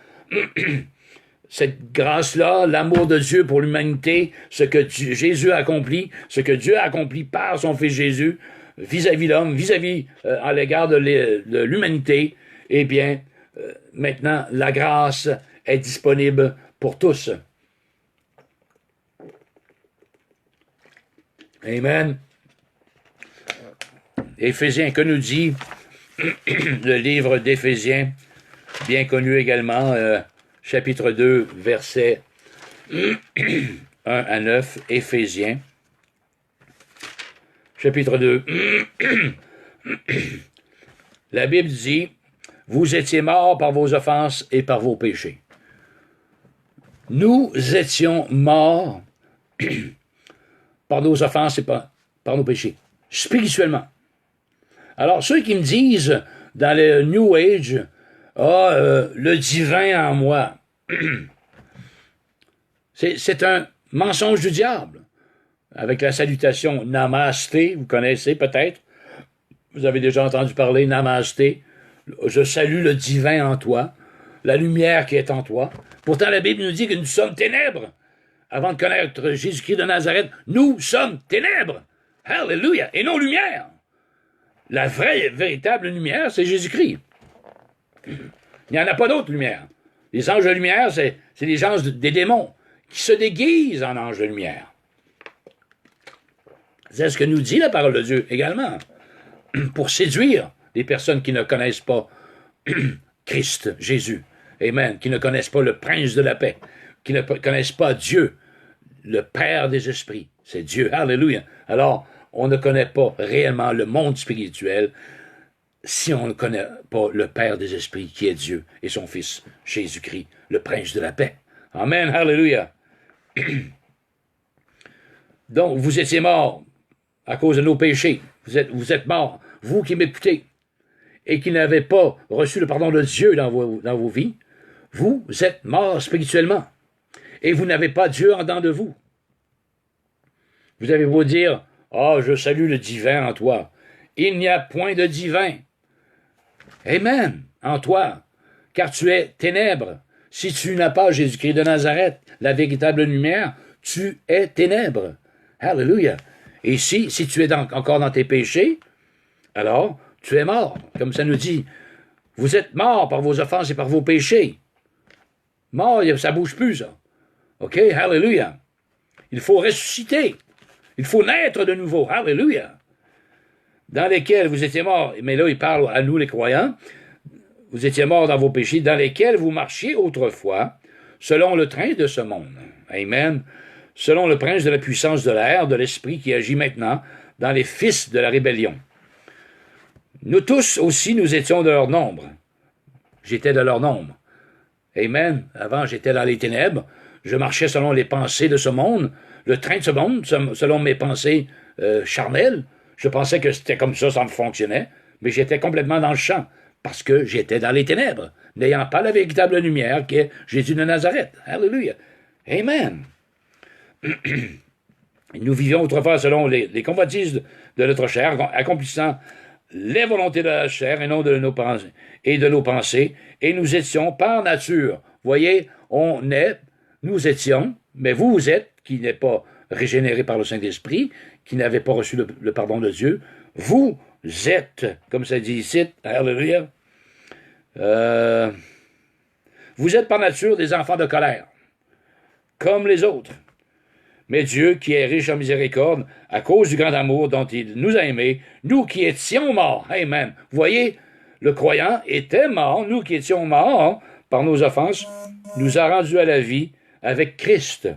cette grâce-là, l'amour de Dieu pour l'humanité, ce que Jésus a accompli, ce que Dieu a accompli par son Fils Jésus, vis-à-vis l'homme, vis-à-vis à l'égard de l'humanité, eh bien, maintenant, la grâce est disponible pour tous. Amen. Éphésiens, que nous dit le livre d'Éphésiens, bien connu également, chapitre 2, versets 1 à 9, Éphésiens, chapitre 2. La Bible dit, « Vous étiez morts par vos offenses et par vos péchés. » Nous étions morts par nos offenses et par nos péchés, spirituellement. Alors, ceux qui me disent, dans le New Age, « le divin en moi », c'est un mensonge du diable. Avec la salutation « Namasté », vous connaissez peut-être, vous avez déjà entendu parler « Namasté », je salue le divin en toi, la lumière qui est en toi. Pourtant, la Bible nous dit que nous sommes ténèbres. Avant de connaître Jésus-Christ de Nazareth, nous sommes ténèbres. Alléluia. Et non lumière. La vraie, véritable lumière, c'est Jésus-Christ. Il n'y en a pas d'autre lumière. Les anges de lumière, c'est les anges des démons qui se déguisent en anges de lumière. C'est ce que nous dit la parole de Dieu également. Pour séduire les personnes qui ne connaissent pas Christ, Jésus. Amen. Qui ne connaissent pas le prince de la paix. Qui ne connaissent pas Dieu, le Père des esprits. C'est Dieu. Alléluia. Alors, on ne connaît pas réellement le monde spirituel si on ne connaît pas le Père des esprits qui est Dieu et son Fils, Jésus-Christ, le prince de la paix. Amen. Alléluia. Donc, vous étiez morts à cause de nos péchés. Vous êtes morts, vous qui m'écoutez, et qui n'avez pas reçu le pardon de Dieu dans vos vies. Vous êtes morts spirituellement. Et vous n'avez pas Dieu en dedans de vous. Vous avez beau dire, « Ah, je salue le divin en toi. » Il n'y a point de divin. Amen, en toi, car tu es ténèbres. Si tu n'as pas Jésus-Christ de Nazareth, la véritable lumière, tu es ténèbres. Alléluia. Et si tu es encore dans tes péchés, alors tu es mort. Comme ça nous dit, vous êtes morts par vos offenses et par vos péchés. Mort, ça ne bouge plus, ça. OK? Alléluia. Il faut ressusciter. Il faut naître de nouveau. Alléluia. Dans lesquels vous étiez morts, mais là, il parle à nous, les croyants, vous étiez morts dans vos péchés, dans lesquels vous marchiez autrefois, selon le train de ce monde. Amen. Selon le prince de la puissance de l'air, de l'esprit qui agit maintenant dans les fils de la rébellion. Nous tous aussi, nous étions de leur nombre. J'étais de leur nombre. Amen. Avant, j'étais dans les ténèbres. Je marchais selon les pensées de ce monde, le train de ce monde, selon mes pensées charnelles. Je pensais que c'était comme ça me fonctionnait, mais j'étais complètement dans le champ, parce que j'étais dans les ténèbres, n'ayant pas la véritable lumière qui est Jésus de Nazareth. Alléluia. Amen. Nous vivions autrefois selon les convoitises de notre chair, accomplissant les volontés de la chair et non de nos pensées, et nous étions par nature. Voyez, nous étions, mais vous êtes, qui n'êtes pas régénérés par le Saint-Esprit, qui n'avez pas reçu le pardon de Dieu, vous êtes, comme ça dit ici, alléluia, vous êtes par nature des enfants de colère, comme les autres. Mais Dieu, qui est riche en miséricorde, à cause du grand amour dont il nous a aimés, nous qui étions morts, amen. Vous voyez, le croyant était mort, nous qui étions morts par nos offenses, nous a rendus à la vie avec Christ.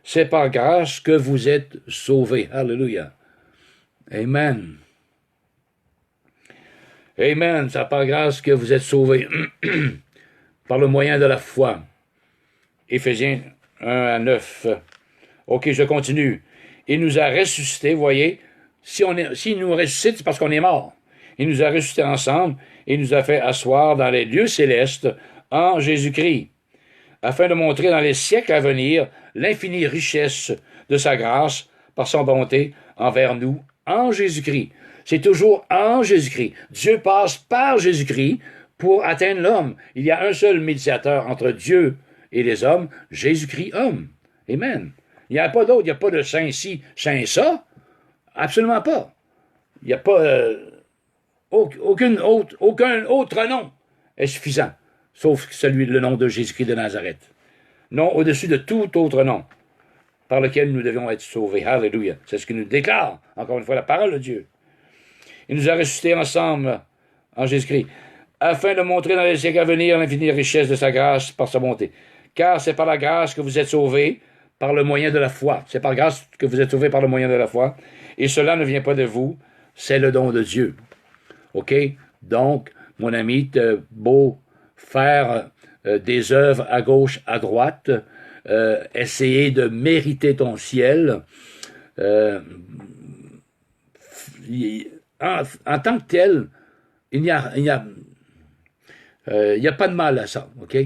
C'est par grâce que vous êtes sauvés. Alléluia. Amen. Amen. C'est par grâce que vous êtes sauvés par le moyen de la foi. Éphésiens 1-9. OK, je continue. Il nous a ressuscités, voyez. S'il nous ressuscite, c'est parce qu'on est mort. Il nous a ressuscités ensemble et nous a fait asseoir dans les lieux célestes en Jésus-Christ, afin de montrer dans les siècles à venir l'infinie richesse de sa grâce par son bonté envers nous en Jésus-Christ. C'est toujours en Jésus-Christ. Dieu passe par Jésus-Christ pour atteindre l'homme. Il y a un seul médiateur entre Dieu et les hommes, Jésus-Christ homme. Amen. Il n'y a pas d'autre, il n'y a pas de saint ci, saint ça. Absolument pas. Il n'y a pas aucun autre nom est suffisant, sauf le nom de Jésus-Christ de Nazareth. Non au-dessus de tout autre nom par lequel nous devons être sauvés. Alléluia. C'est ce que nous déclare, encore une fois, la parole de Dieu. Il nous a ressuscités ensemble en Jésus-Christ, afin de montrer dans les siècles à venir l'infinie richesse de sa grâce par sa bonté. Car c'est par la grâce que vous êtes sauvés, par le moyen de la foi. C'est par grâce que vous êtes sauvés par le moyen de la foi. Et cela ne vient pas de vous, c'est le don de Dieu. OK? Donc, mon ami, t'as beau faire des œuvres à gauche, à droite, essayer de mériter ton ciel, en tant que tel, il n'y a pas de mal à ça, OK?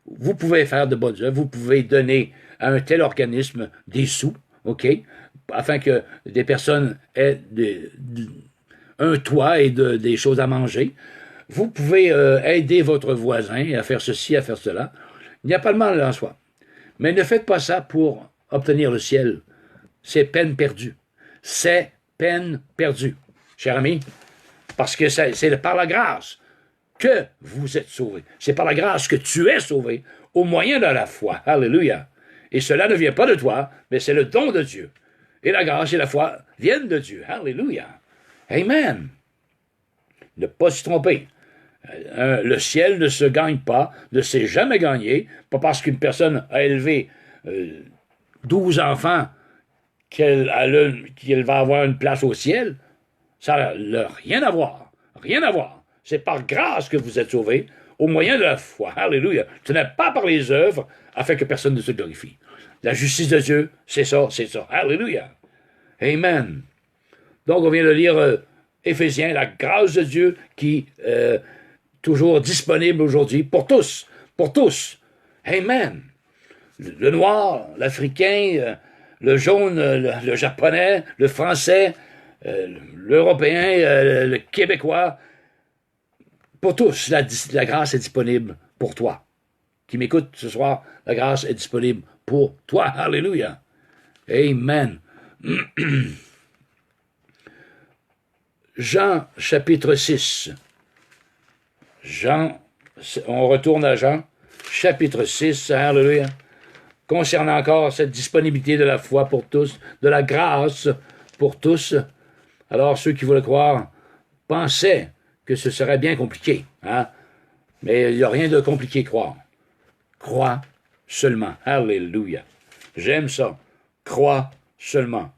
Vous pouvez faire de bonnes œuvres, vous pouvez donner à un tel organisme des sous, OK? Afin que des personnes aient un toit et des choses à manger. Vous pouvez aider votre voisin à faire ceci, à faire cela. Il n'y a pas de mal en soi. Mais ne faites pas ça pour obtenir le ciel. C'est peine perdue. C'est peine perdue, cher ami, parce que c'est par la grâce que vous êtes sauvés. C'est par la grâce que tu es sauvé au moyen de la foi. Alléluia. Et cela ne vient pas de toi, mais c'est le don de Dieu. Et la grâce et la foi viennent de Dieu. Alléluia. Amen. Ne pas s'y tromper. Le ciel ne se gagne pas, ne s'est jamais gagné, pas parce qu'une personne a élevé 12 enfants qu'elle va avoir une place au ciel. Ça n'a rien à voir. Rien à voir. C'est par grâce que vous êtes sauvés, au moyen de la foi. Alléluia. Ce n'est pas par les œuvres, afin que personne ne se glorifie. La justice de Dieu, c'est ça, c'est ça. Alléluia. Amen. Donc, on vient de lire Éphésiens, la grâce de Dieu qui est toujours disponible aujourd'hui pour tous. Pour tous. Amen. Le noir, l'africain, le jaune, le japonais, le français, l'européen, le québécois. Pour tous, la grâce est disponible pour toi. Qui m'écoute ce soir, la grâce est disponible pour toi. Alléluia. Amen. Jean, chapitre 6. On retourne à Jean, chapitre 6. Alléluia. Concernant encore cette disponibilité de la foi pour tous, de la grâce pour tous. Alors, ceux qui voulaient croire pensaient que ce serait bien compliqué. Hein? Mais il n'y a rien de compliqué, croire. Crois, seulement. Alléluia. J'aime ça. Crois seulement.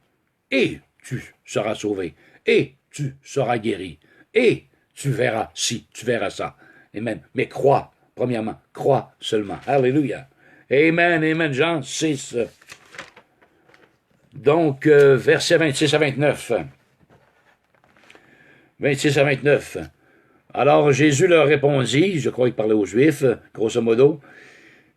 Et tu seras sauvé. Et tu seras guéri. Et tu verras ci, tu verras ça. Amen. Mais crois, premièrement, crois seulement. Alléluia. Amen, amen. Jean 6. Donc, versets 26 à 29. 26 à 29. Alors Jésus leur répondit, je crois qu'il parlait aux Juifs, grosso modo,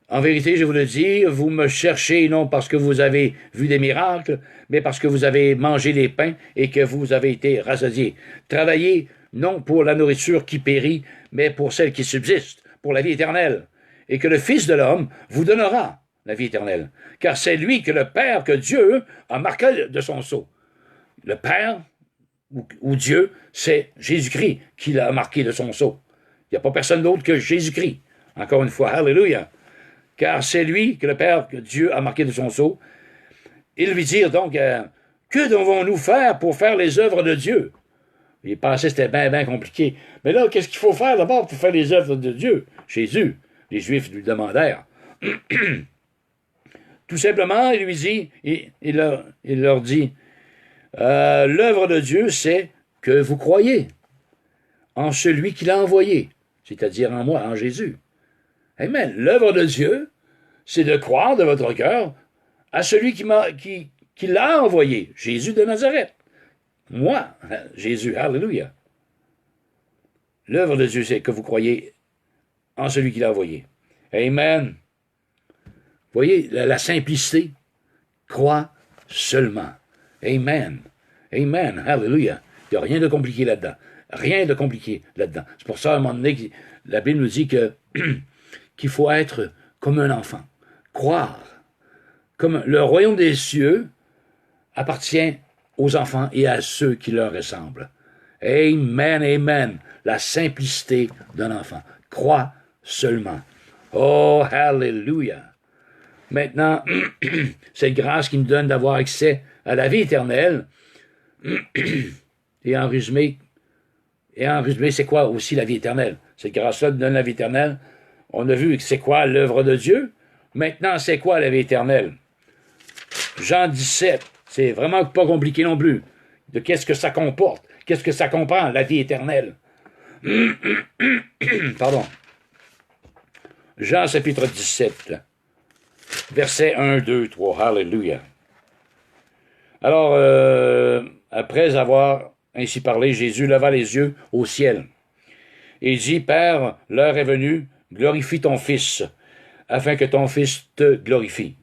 en vérité, je vous le dis, vous me cherchez non parce que vous avez vu des miracles, mais parce que vous avez mangé des pains et que vous avez été rassasiés. Travaillez non pour la nourriture qui périt, mais pour celle qui subsiste, pour la vie éternelle, et que le Fils de l'homme vous donnera la vie éternelle. Car c'est lui que le Père, que Dieu a marqué de son sceau. Le Père, ou Dieu, c'est Jésus-Christ qui l'a marqué de son sceau. Il n'y a pas personne d'autre que Jésus-Christ. Encore une fois, alléluia. Car c'est lui que le Père, que Dieu a marqué de son sceau. Ils lui dirent donc, que devons-nous faire pour faire les œuvres de Dieu? Il pensait que c'était bien compliqué. Mais là, qu'est-ce qu'il faut faire d'abord pour faire les œuvres de Dieu? Jésus. Les Juifs lui demandèrent. Tout simplement, il lui dit, il leur dit, l'œuvre de Dieu, c'est que vous croyez en celui qui l'a envoyé, c'est-à-dire en moi, en Jésus. Amen. L'œuvre de Dieu, c'est de croire de votre cœur à celui qui l'a envoyé, Jésus de Nazareth. Moi, Jésus, alléluia. L'œuvre de Dieu, c'est que vous croyez en celui qui l'a envoyé. Amen. Voyez, la simplicité. Crois seulement. Amen. Amen. Alléluia. Il n'y a rien de compliqué là-dedans. Rien de compliqué là-dedans. C'est pour ça, à un moment donné, la Bible nous dit que qu'il faut être comme un enfant. Croire. Comme le royaume des cieux appartient aux enfants et à ceux qui leur ressemblent. Amen, amen. La simplicité d'un enfant. Crois seulement. Oh, hallelujah. Maintenant, cette grâce qui nous donne d'avoir accès à la vie éternelle, et en résumé, c'est quoi aussi la vie éternelle? Cette grâce-là nous donne la vie éternelle. On a vu que c'est quoi l'œuvre de Dieu. Maintenant, c'est quoi la vie éternelle? Jean 17, c'est vraiment pas compliqué non plus. De qu'est-ce que ça comporte? Qu'est-ce que ça comprend, la vie éternelle? Pardon. Jean chapitre 17, versets 1, 2, 3. Alléluia. Alors, après avoir ainsi parlé, Jésus leva les yeux au ciel et dit, Père, l'heure est venue, glorifie ton Fils, afin que ton Fils te glorifie.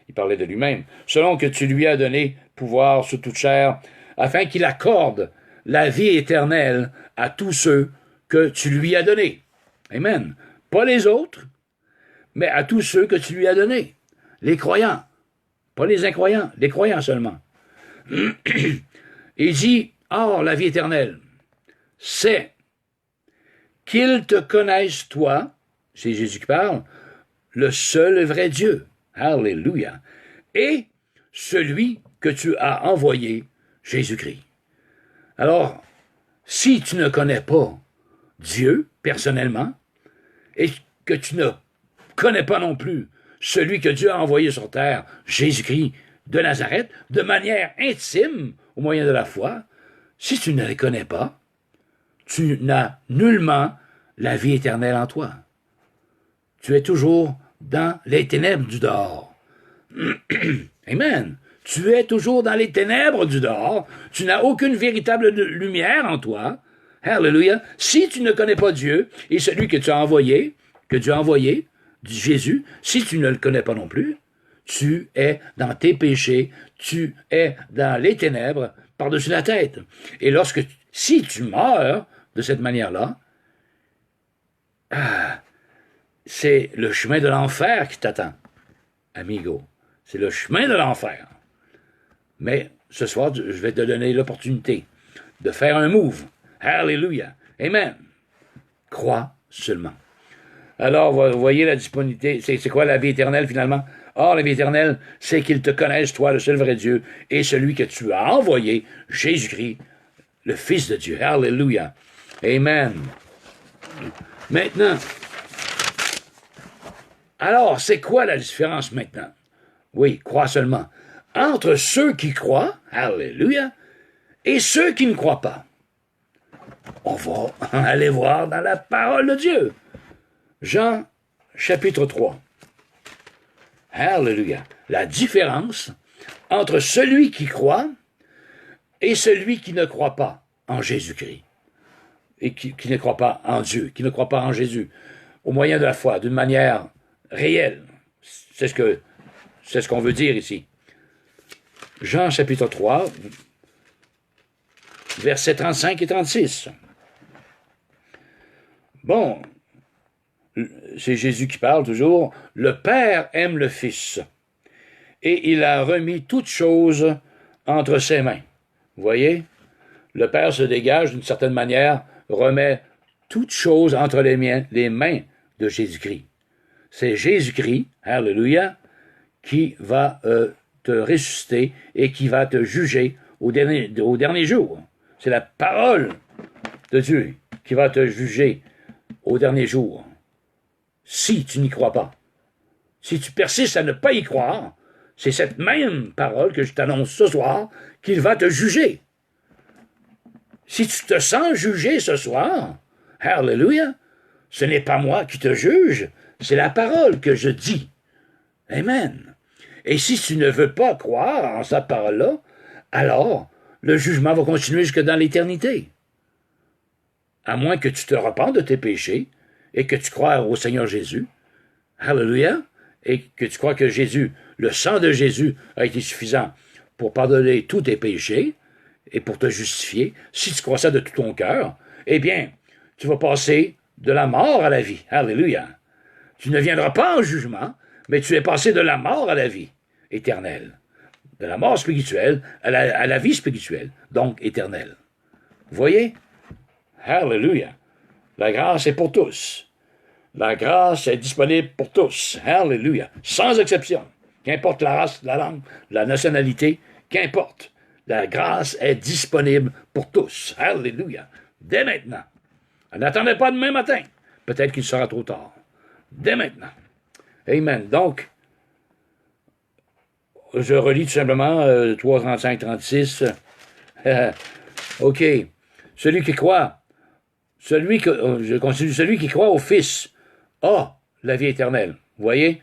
Il parlait de lui-même. Selon que tu lui as donné pouvoir sur toute chair, afin qu'il accorde la vie éternelle à tous ceux que tu lui as donnés. Amen. Pas les autres, mais à tous ceux que tu lui as donnés. Les croyants. Pas les incroyants, les croyants seulement. Il dit, or, la vie éternelle, c'est qu'ils te connaissent, toi, c'est Jésus qui parle, le seul et vrai Dieu. Alléluia. Et celui que tu as envoyé, Jésus-Christ. Alors, si tu ne connais pas Dieu, personnellement, et que tu ne connais pas non plus celui que Dieu a envoyé sur terre, Jésus-Christ de Nazareth, de manière intime, au moyen de la foi, si tu ne les connais pas, tu n'as nullement la vie éternelle en toi. Tu es toujours dans les ténèbres du dehors. Amen. Tu es toujours dans les ténèbres du dehors. Tu n'as aucune véritable lumière en toi. Hallelujah. Si tu ne connais pas Dieu et celui que tu as envoyé, que Dieu a envoyé, Jésus, si tu ne le connais pas non plus, tu es dans tes péchés, tu es dans les ténèbres par-dessus la tête. Et si tu meurs de cette manière-là, c'est le chemin de l'enfer qui t'attend, amigo. C'est le chemin de l'enfer. Mais ce soir, je vais te donner l'opportunité de faire un move. Hallelujah. Amen. Crois seulement. Alors, vous voyez la disponibilité. C'est quoi la vie éternelle, finalement? Or, la vie éternelle, c'est qu'ils te connaissent, toi, le seul vrai Dieu, et celui que tu as envoyé, Jésus-Christ, le Fils de Dieu. Hallelujah. Amen. Maintenant, Alors, c'est quoi la différence maintenant? Oui, crois seulement. Entre ceux qui croient, alléluia, et ceux qui ne croient pas. On va aller voir dans la parole de Dieu. Jean, chapitre 3. Alléluia. La différence entre celui qui croit et celui qui ne croit pas en Jésus-Christ. Et qui ne croit pas en Dieu, qui ne croit pas en Jésus, au moyen de la foi, d'une manière réelle. C'est ce qu'on veut dire ici. Jean chapitre 3, versets 35 et 36. Bon, c'est Jésus qui parle toujours. Le Père aime le Fils, et il a remis toutes choses entre ses mains. Vous voyez? Le Père se dégage d'une certaine manière, remet toutes choses entre les mains de Jésus-Christ. C'est Jésus-Christ, alléluia, qui va te ressusciter et qui va te juger au dernier jour. C'est la parole de Dieu qui va te juger au dernier jour. Si tu n'y crois pas. Si tu persistes à ne pas y croire, c'est cette même parole que je t'annonce ce soir qu'il va te juger. Si tu te sens jugé ce soir, alléluia, ce n'est pas moi qui te juge, c'est la parole que je dis. Amen. Et si tu ne veux pas croire en cette parole-là, alors le jugement va continuer jusque dans l'éternité. À moins que tu te repentes de tes péchés et que tu crois au Seigneur Jésus, alléluia, et que tu crois que Jésus, le sang de Jésus a été suffisant pour pardonner tous tes péchés et pour te justifier, si tu crois ça de tout ton cœur, eh bien, tu vas passer de la mort à la vie. Alléluia. Tu ne viendras pas en jugement, mais tu es passé de la mort à la vie éternelle. De la mort spirituelle à la vie spirituelle, donc éternelle. Vous voyez? Alléluia. La grâce est pour tous. La grâce est disponible pour tous. Alléluia. Sans exception. Qu'importe la race, la langue, la nationalité, qu'importe. La grâce est disponible pour tous. Alléluia. Dès maintenant. N'attendez pas demain matin. Peut-être qu'il sera trop tard. Dès maintenant. Amen. Donc, je relis tout simplement 3, 35, 36. OK. Celui qui croit, je continue, celui qui croit au Fils a la vie éternelle. Vous voyez?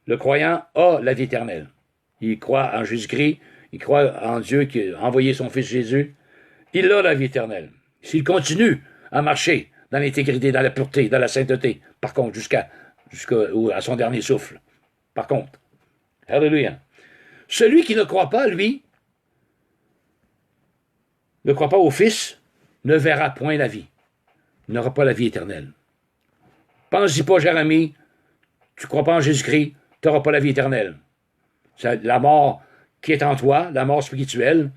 Le croyant a la vie éternelle. Il croit en Jésus-Christ, il croit en Dieu qui a envoyé son Fils Jésus. Il a la vie éternelle. S'il continue à marcher dans l'intégrité, dans la pureté, dans la sainteté, par contre, jusqu'à son dernier souffle. Par contre. Alléluia. Celui qui ne croit pas, lui, ne croit pas au Fils, ne verra point la vie. Il n'aura pas la vie éternelle. Pense-y pas, cher ami, tu ne crois pas en Jésus-Christ, tu n'auras pas la vie éternelle. La mort qui est en toi, la mort spirituelle,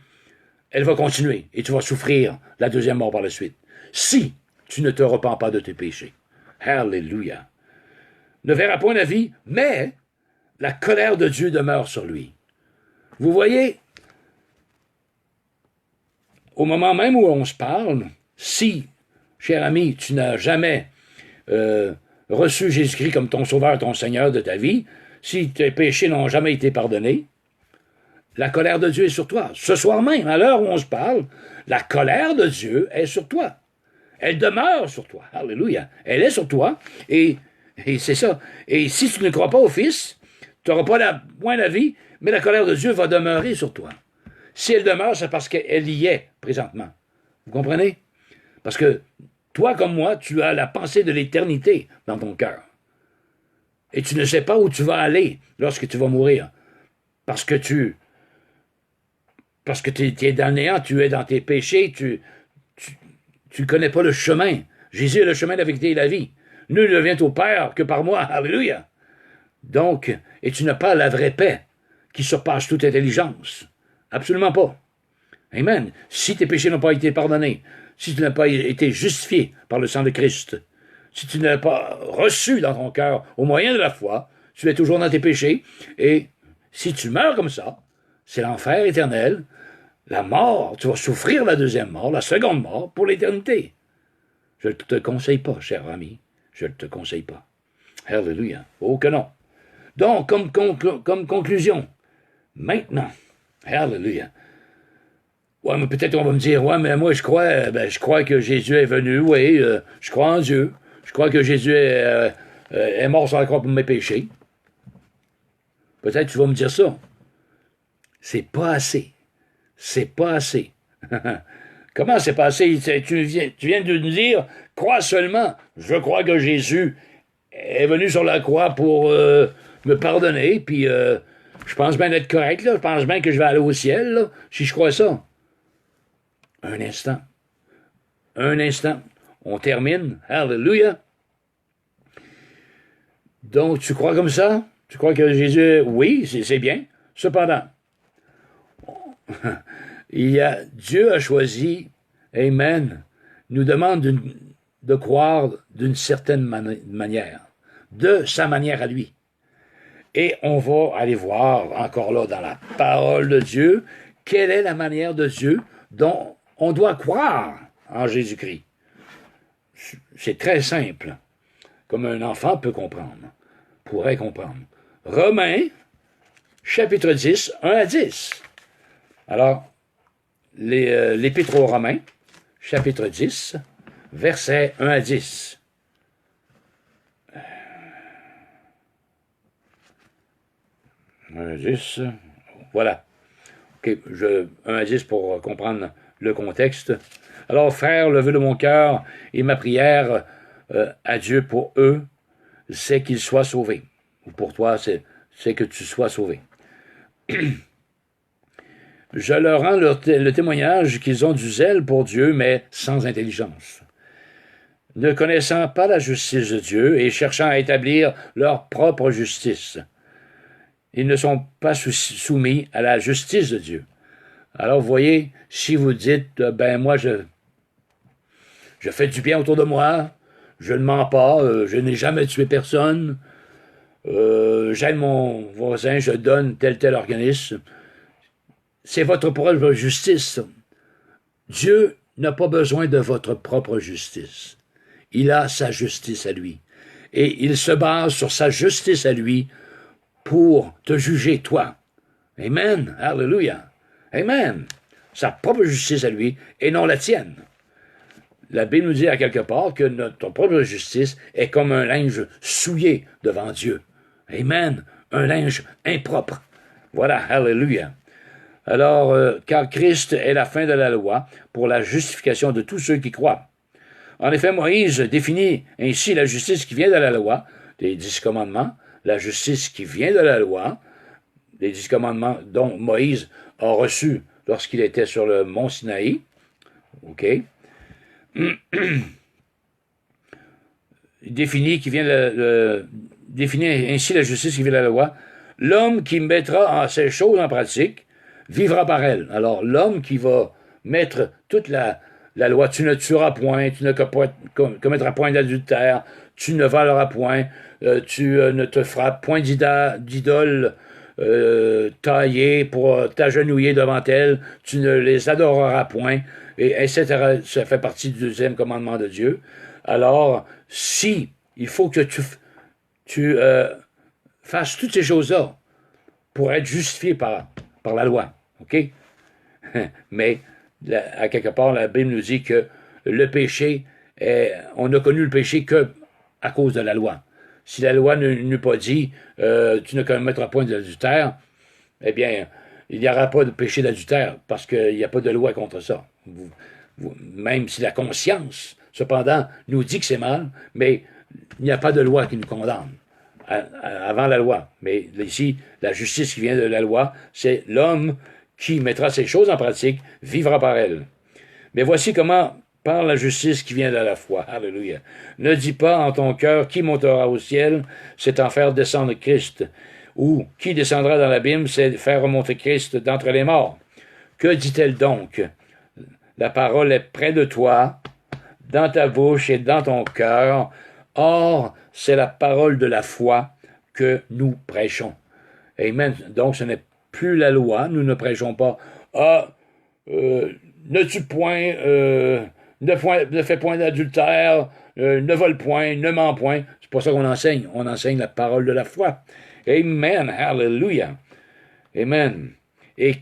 elle va continuer et tu vas souffrir la deuxième mort par la suite. Si tu ne te repens pas de tes péchés. Alléluia. Ne verra point la vie, mais la colère de Dieu demeure sur lui. Vous voyez, au moment même où on se parle, si, cher ami, tu n'as jamais reçu Jésus-Christ comme ton sauveur, ton Seigneur de ta vie, si tes péchés n'ont jamais été pardonnés, la colère de Dieu est sur toi. Ce soir même, à l'heure où on se parle, la colère de Dieu est sur toi. Elle demeure sur toi. Alléluia. Elle est sur toi. Et c'est ça. Et si tu ne crois pas au Fils, tu n'auras pas moins la vie, mais la colère de Dieu va demeurer sur toi. Si elle demeure, c'est parce qu'elle y est présentement. Vous comprenez? Parce que toi comme moi, tu as la pensée de l'éternité dans ton cœur. Et tu ne sais pas où tu vas aller lorsque tu vas mourir. Parce que tu es dans le néant, tu es dans tes péchés, tu ne connais pas le chemin. Jésus est le chemin, la vérité et la vie. Nul ne vient au Père que par moi. Alléluia. Donc, et tu n'as pas la vraie paix qui surpasse toute intelligence. Absolument pas. Amen. Si tes péchés n'ont pas été pardonnés, si tu n'as pas été justifié par le sang de Christ, si tu n'as pas reçu dans ton cœur au moyen de la foi, tu es toujours dans tes péchés, et si tu meurs comme ça, c'est l'enfer éternel, la mort, tu vas souffrir la deuxième mort, la seconde mort, pour l'éternité. Je ne te conseille pas, cher ami, je ne te conseille pas. Alléluia. Oh que non. Donc, comme conclusion, maintenant, Alléluia. Ouais, mais peut-être on va me dire, ouais, mais moi je crois que Jésus est venu, oui, je crois en Dieu. Je crois que Jésus est mort sur la croix pour mes péchés. Peut-être tu vas me dire ça. C'est pas assez. C'est pas assez. Comment c'est pas assez? Tu viens de nous dire, crois seulement. Je crois que Jésus est venu sur la croix pour me pardonner, puis je pense bien être correct, là. Je pense bien que je vais aller au ciel, là, si je crois ça. Un instant. Un instant. On termine. Alléluia. Donc, tu crois comme ça? Tu crois que Jésus... Oui, c'est bien. Cependant, Dieu a choisi, Amen, nous demande de croire d'une certaine manière, de sa manière à lui. Et on va aller voir encore là dans la parole de Dieu, quelle est la manière de Dieu dont on doit croire en Jésus-Christ. C'est très simple, comme un enfant peut comprendre, pourrait comprendre. Romains, chapitre 10, 1 à 10. Alors, l'Épître aux Romains, chapitre 10, versets 1 à 10. Un à 10, voilà. OK, 1 à 10 pour comprendre le contexte. Alors, frères, le vœu de mon cœur et ma prière à Dieu pour eux, c'est qu'ils soient sauvés. Ou pour toi, c'est que tu sois sauvé. Je leur rends le témoignage qu'ils ont du zèle pour Dieu, mais sans intelligence. Ne connaissant pas la justice de Dieu et cherchant à établir leur propre justice. Ils ne sont pas soumis à la justice de Dieu. Alors, vous voyez, si vous dites, ben moi, je fais du bien autour de moi, je ne mens pas, je n'ai jamais tué personne, j'aide mon voisin, je donne tel organisme, c'est votre propre justice. Dieu n'a pas besoin de votre propre justice. Il a sa justice à lui. Et il se base sur sa justice à lui pour te juger, toi. Amen. Alléluia. Amen. Sa propre justice à lui et non la tienne. La Bible nous dit à quelque part que notre propre justice est comme un linge souillé devant Dieu. Amen. Un linge impropre. Voilà. Alléluia. Alors, car Christ est la fin de la loi pour la justification de tous ceux qui croient. En effet, Moïse définit ainsi la justice qui vient de la loi, des 10 commandements, la justice qui vient de la loi, les 10 commandements dont Moïse a reçu lorsqu'il était sur le mont Sinaï. OK? Il définit ainsi la justice qui vient de la loi. L'homme qui mettra ces choses en pratique vivra par elle. Alors, l'homme qui va mettre toute la loi, tu ne tueras point, tu ne commettras point d'adultère, tu ne voleras point, tu ne te feras point d'idole taillée pour t'agenouiller devant elle, tu ne les adoreras point, et etc. Ça fait partie du deuxième commandement de Dieu. Alors, si il faut que tu fasses toutes ces choses-là pour être justifié par la loi, OK? Mais, à quelque part, la Bible nous dit que le péché, on a connu le péché que à cause de la loi. Si la loi n'eût pas dit tu ne commettras point d'adultère, eh bien, il n'y aura pas de péché d'adultère parce qu'il n'y a pas de loi contre ça. Même si la conscience, cependant, nous dit que c'est mal, mais il n'y a pas de loi qui nous condamne avant la loi. Mais ici, la justice qui vient de la loi, c'est l'homme qui mettra ces choses en pratique, vivra par elles. Mais voici comment, par la justice qui vient de la foi, alléluia, ne dis pas en ton cœur qui montera au ciel, c'est en faire descendre Christ, ou qui descendra dans l'abîme, c'est faire remonter Christ d'entre les morts. Que dit-elle donc? La parole est près de toi, dans ta bouche et dans ton cœur. Or, c'est la parole de la foi que nous prêchons. Amen. Donc, ce n'est plus la loi. Nous ne prêchons pas ne tue point, ne fais point d'adultère, ne vole point, ne mens point. pour ça qu'on enseigne. On enseigne la parole de la foi. Amen. Hallelujah. Amen. Et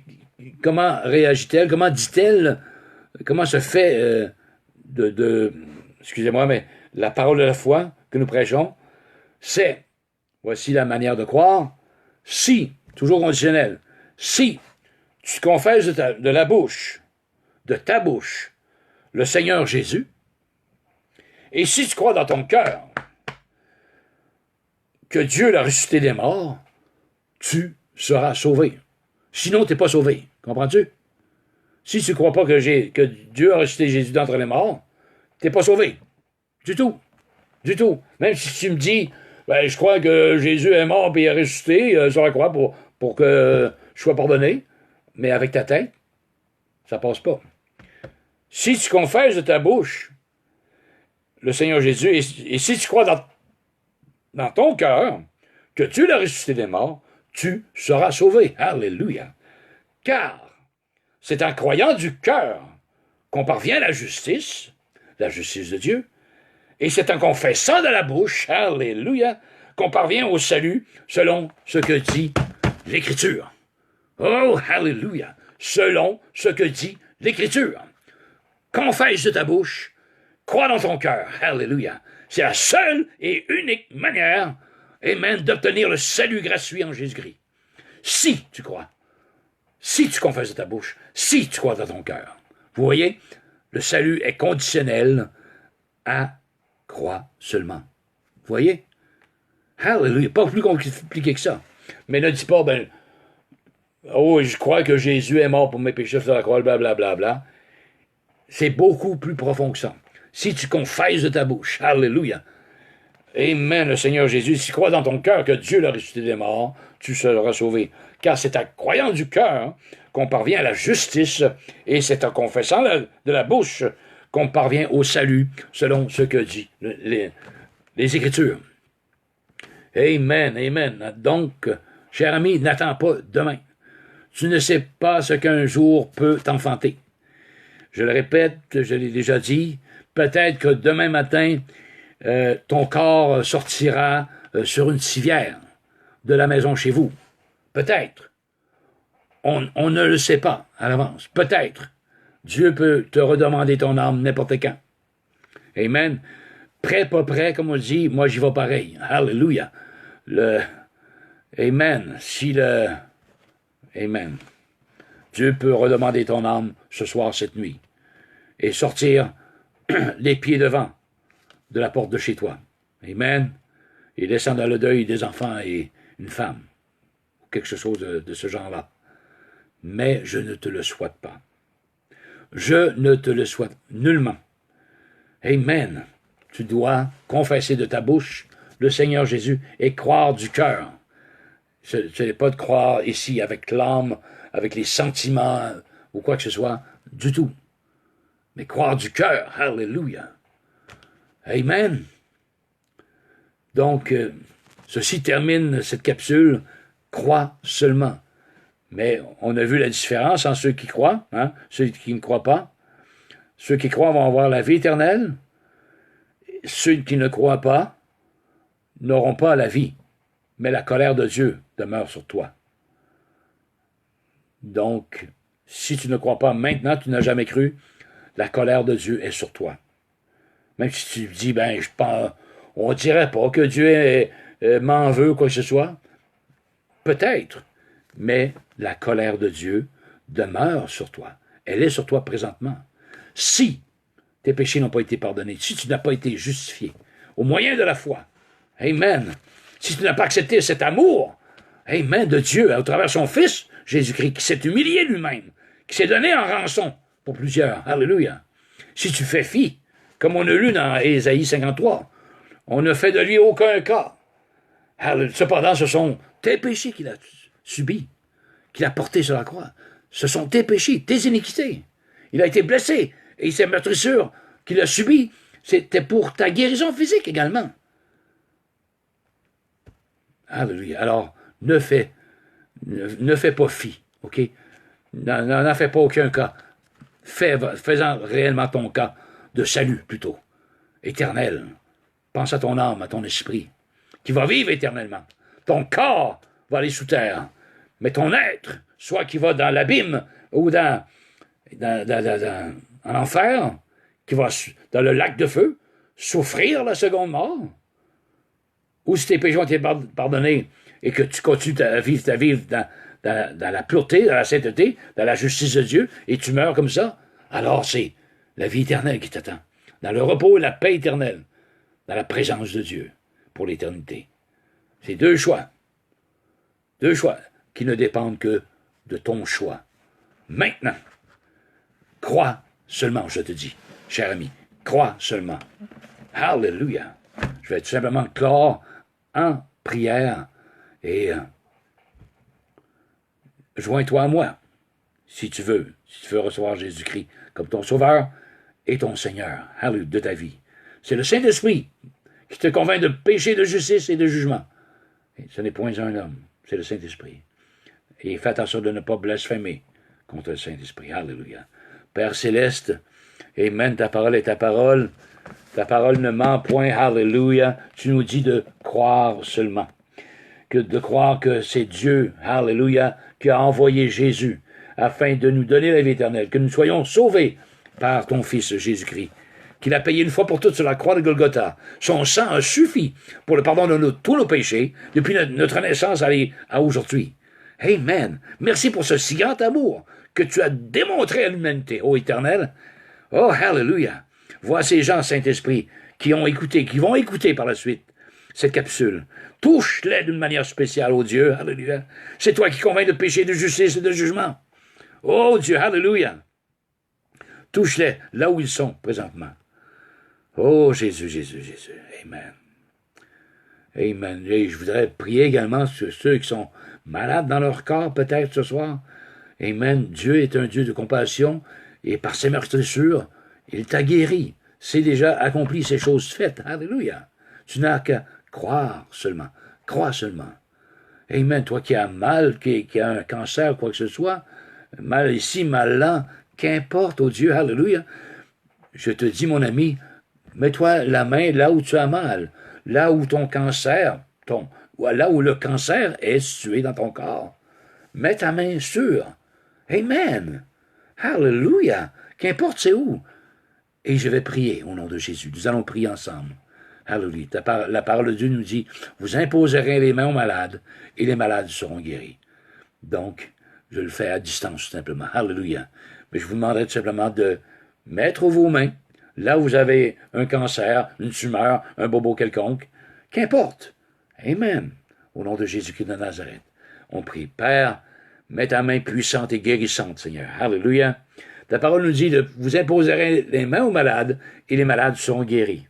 comment réagit-elle? Comment dit-elle? Comment se fait excusez-moi, mais la parole de la foi que nous prêchons, c'est, voici la manière de croire, si, toujours conditionnel, si tu confesses de la bouche, de ta bouche, le Seigneur Jésus, et si tu crois dans ton cœur que Dieu l'a ressuscité des morts, tu seras sauvé. Sinon, tu n'es pas sauvé. Comprends-tu? Si tu ne crois pas que Dieu a ressuscité Jésus d'entre les morts, tu n'es pas sauvé. Du tout. Du tout. Même si tu me dis, ben, je crois que Jésus est mort et il est ressuscité, ça va croire pour que je sois pardonné, mais avec ta tête, ça passe pas. Si tu confesses de ta bouche le Seigneur Jésus, et si tu crois dans ton cœur que Dieu l'a ressuscité des morts, tu seras sauvé. Alléluia. Car c'est en croyant du cœur qu'on parvient à la justice de Dieu, et c'est en confessant de la bouche, alléluia, qu'on parvient au salut selon ce que dit l'Écriture. Oh, alléluia, selon ce que dit l'Écriture. Confesse de ta bouche, crois dans ton cœur, alléluia. C'est la seule et unique manière, amen, d'obtenir le salut gratuit en Jésus-Christ. Si tu crois, si tu confesses de ta bouche, si tu crois dans ton cœur. Vous voyez, le salut est conditionnel à croire seulement. Vous voyez? Hallelujah. Pas plus compliqué que ça. Mais ne dis pas, ben, oh, je crois que Jésus est mort pour mes péchés sur la croix, blablabla. Bla, bla, bla. C'est beaucoup plus profond que ça. Si tu confesses de ta bouche, alléluia. Amen, le Seigneur Jésus, si tu crois dans ton cœur que Dieu l'a ressuscité des morts, tu seras sauvé. Car c'est en croyant du cœur qu'on parvient à la justice, et c'est en confessant de la bouche qu'on parvient au salut, selon ce que dit les Écritures. Amen, amen. Donc, cher ami, n'attends pas demain. Tu ne sais pas ce qu'un jour peut t'enfanter. Je le répète, je l'ai déjà dit, peut-être que demain matin, ton corps sortira sur une civière de la maison chez vous. Peut-être. On ne le sait pas à l'avance. Peut-être. Dieu peut te redemander ton âme n'importe quand. Amen. Prêt, pas prêt, comme on dit, moi j'y vais pareil. Alléluia. Amen. Amen. Dieu peut redemander ton âme ce soir, cette nuit, et sortir les pieds devant de la porte de chez toi. Amen. Et descendre dans le deuil des enfants et une femme. Ou quelque chose de ce genre-là. Mais je ne te le souhaite pas. Je ne te le souhaite nullement. Amen. Tu dois confesser de ta bouche le Seigneur Jésus et croire du cœur. Ce n'est pas de croire ici avec l'âme, avec les sentiments ou quoi que ce soit, du tout. Mais croire du cœur. Alléluia. Amen. Donc, ceci termine cette capsule. Crois seulement. Mais on a vu la différence entre ceux qui croient, hein, ceux qui ne croient pas. Ceux qui croient vont avoir la vie éternelle. Ceux qui ne croient pas n'auront pas la vie. Mais la colère de Dieu demeure sur toi. Donc, si tu ne crois pas maintenant, tu n'as jamais cru, la colère de Dieu est sur toi. Même si tu dis, ben, je pense, on dirait pas que Dieu m'en veut, quoi que ce soit. Peut-être. Mais la colère de Dieu demeure sur toi. Elle est sur toi présentement. Si tes péchés n'ont pas été pardonnés, si tu n'as pas été justifié au moyen de la foi, amen, si tu n'as pas accepté cet amour, amen, de Dieu au travers de son Fils, Jésus-Christ, qui s'est humilié lui-même, qui s'est donné en rançon pour plusieurs, alléluia. Si tu fais fi, comme on a lu dans Ésaïe 53, on ne fait de lui aucun cas. Cependant, ce sont tes péchés qu'il a subis, qu'il a portés sur la croix. Ce sont tes péchés, tes iniquités. Il a été blessé, et ces meurtrissures qu'il a subies, c'était pour ta guérison physique également. Alléluia. Alors, ne fais pas fi, OK? N'en fais pas aucun cas. Fais-en réellement ton cas de salut, plutôt. Éternel. pense à ton âme, à ton esprit, qui va vivre éternellement. Ton corps va aller sous terre, mais ton être, soit qui va dans l'abîme ou en enfer, qui va dans le lac de feu, souffrir la seconde mort, ou si tes péchés ont été pardonnés et que tu continues à vivre dans la pureté, dans la sainteté, dans la justice de Dieu, et tu meurs comme ça, alors c'est la vie éternelle qui t'attend. Dans le repos et la paix éternelle, dans la présence de Dieu pour l'éternité. C'est deux choix qui ne dépendent que de ton choix. Maintenant, crois seulement, je te dis, cher ami, crois seulement. Alléluia. Je vais tout simplement clore en prière et joins-toi à moi, si tu veux recevoir Jésus-Christ comme ton Sauveur et ton Seigneur, Alléluia, de ta vie. C'est le Saint-Esprit qui te convainc de péché, de justice et de jugement. Et ce n'est point un homme, c'est le Saint-Esprit. Et fais attention de ne pas blasphémer contre le Saint-Esprit. Alléluia. Père céleste, amen, ta parole est ta parole. Ta parole ne ment point. Alléluia. Tu nous dis de croire seulement. De croire que c'est Dieu, alléluia, qui a envoyé Jésus afin de nous donner la vie éternelle, que nous soyons sauvés par ton Fils Jésus-Christ, qu'il a payé une fois pour toutes sur la croix de Golgotha. Son sang a suffi pour le pardon de tous nos péchés depuis notre naissance à aujourd'hui. Amen. Merci pour ce si grand amour que tu as démontré à l'humanité, ô Éternel. Oh, alléluia. Vois ces gens, Saint-Esprit, qui vont écouter par la suite cette capsule. Touche-les d'une manière spéciale, ô Dieu, alléluia. C'est toi qui convaincs de péché, de justice et de jugement. Oh Dieu, alléluia. Touche-les là où ils sont présentement. Oh Jésus, Jésus, Jésus. Amen. Amen. Et je voudrais prier également sur ceux qui sont malades dans leur corps, peut-être ce soir. Amen. Dieu est un Dieu de compassion et par ses meurtrissures, il t'a guéri. C'est déjà accompli, ces choses faites. Alléluia. Tu n'as qu'à croire seulement. Crois seulement. Amen. Toi qui as mal, qui as un cancer, quoi que ce soit, mal ici, mal là, qu'importe, oh Dieu, alléluia. Je te dis, mon ami, mets-toi la main là où tu as mal, là où ton cancer, là où le cancer est situé dans ton corps. Mets ta main sur. Amen. Alléluia. Qu'importe c'est où. Et je vais prier au nom de Jésus. Nous allons prier ensemble. Alléluia. La parole de Dieu nous dit, vous imposerez les mains aux malades et les malades seront guéris. Donc, je le fais à distance tout simplement. Alléluia. Mais je vous demanderai tout simplement de mettre vos mains là où vous avez un cancer, une tumeur, un bobo quelconque. Qu'importe. Amen. Au nom de Jésus-Christ de Nazareth. On prie. Père, mets ta main puissante et guérissante, Seigneur. Alléluia. Ta parole nous dit de vous imposerez les mains aux malades et les malades seront guéris.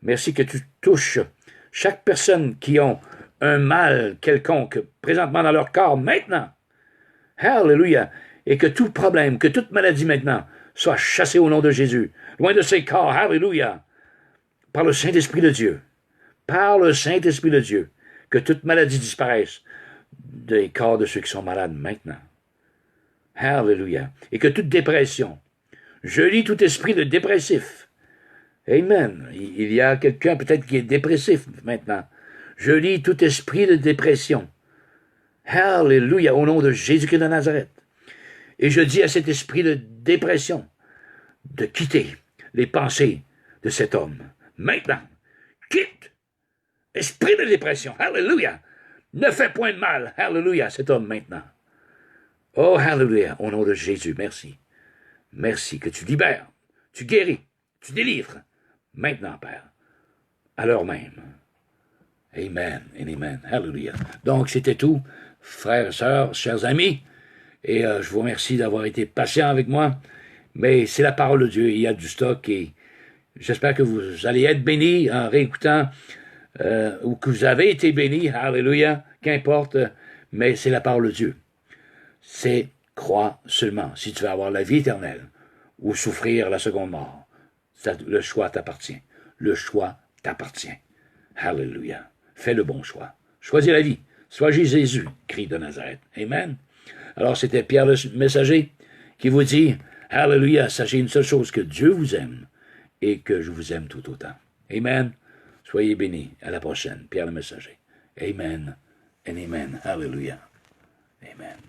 Merci que tu touches chaque personne qui a un mal quelconque présentement dans leur corps maintenant. Alléluia. Et que tout problème, que toute maladie maintenant soit chassée au nom de Jésus. Loin de ces corps. Alléluia. Par le Saint-Esprit de Dieu. Par le Saint-Esprit de Dieu. Que toute maladie disparaisse des corps de ceux qui sont malades maintenant. Alléluia. Et que toute dépression, je lis tout esprit de dépressif. Amen. Il y a quelqu'un peut-être qui est dépressif maintenant. Je lis tout esprit de dépression. Alléluia, au nom de Jésus-Christ de Nazareth. Et je dis à cet esprit de dépression de quitter les pensées de cet homme. Maintenant, quitte esprit de dépression. Alléluia. Ne fais point de mal. Alléluia, cet homme maintenant. Oh, alléluia, au nom de Jésus, merci. Merci que tu libères, tu guéris, tu délivres. Maintenant, Père, à l'heure même. Amen et amen. Alléluia. Donc, c'était tout, frères et sœurs, chers amis. Et je vous remercie d'avoir été patient avec moi. Mais c'est la parole de Dieu, il y a du stock et j'espère que vous allez être bénis en réécoutant ou que vous avez été bénis. Alléluia, qu'importe, mais c'est la parole de Dieu. C'est crois seulement si tu veux avoir la vie éternelle ou souffrir la seconde mort. Le choix t'appartient. Le choix t'appartient. Alléluia. Fais le bon choix. Choisis la vie. Sois Jésus, Christ de Nazareth. Amen. Alors, c'était Pierre le messager qui vous dit, Alléluia, sachez une seule chose, que Dieu vous aime et que je vous aime tout autant. Amen. Soyez bénis. À la prochaine. Pierre le Messager. Amen and amen. Hallelujah. Amen.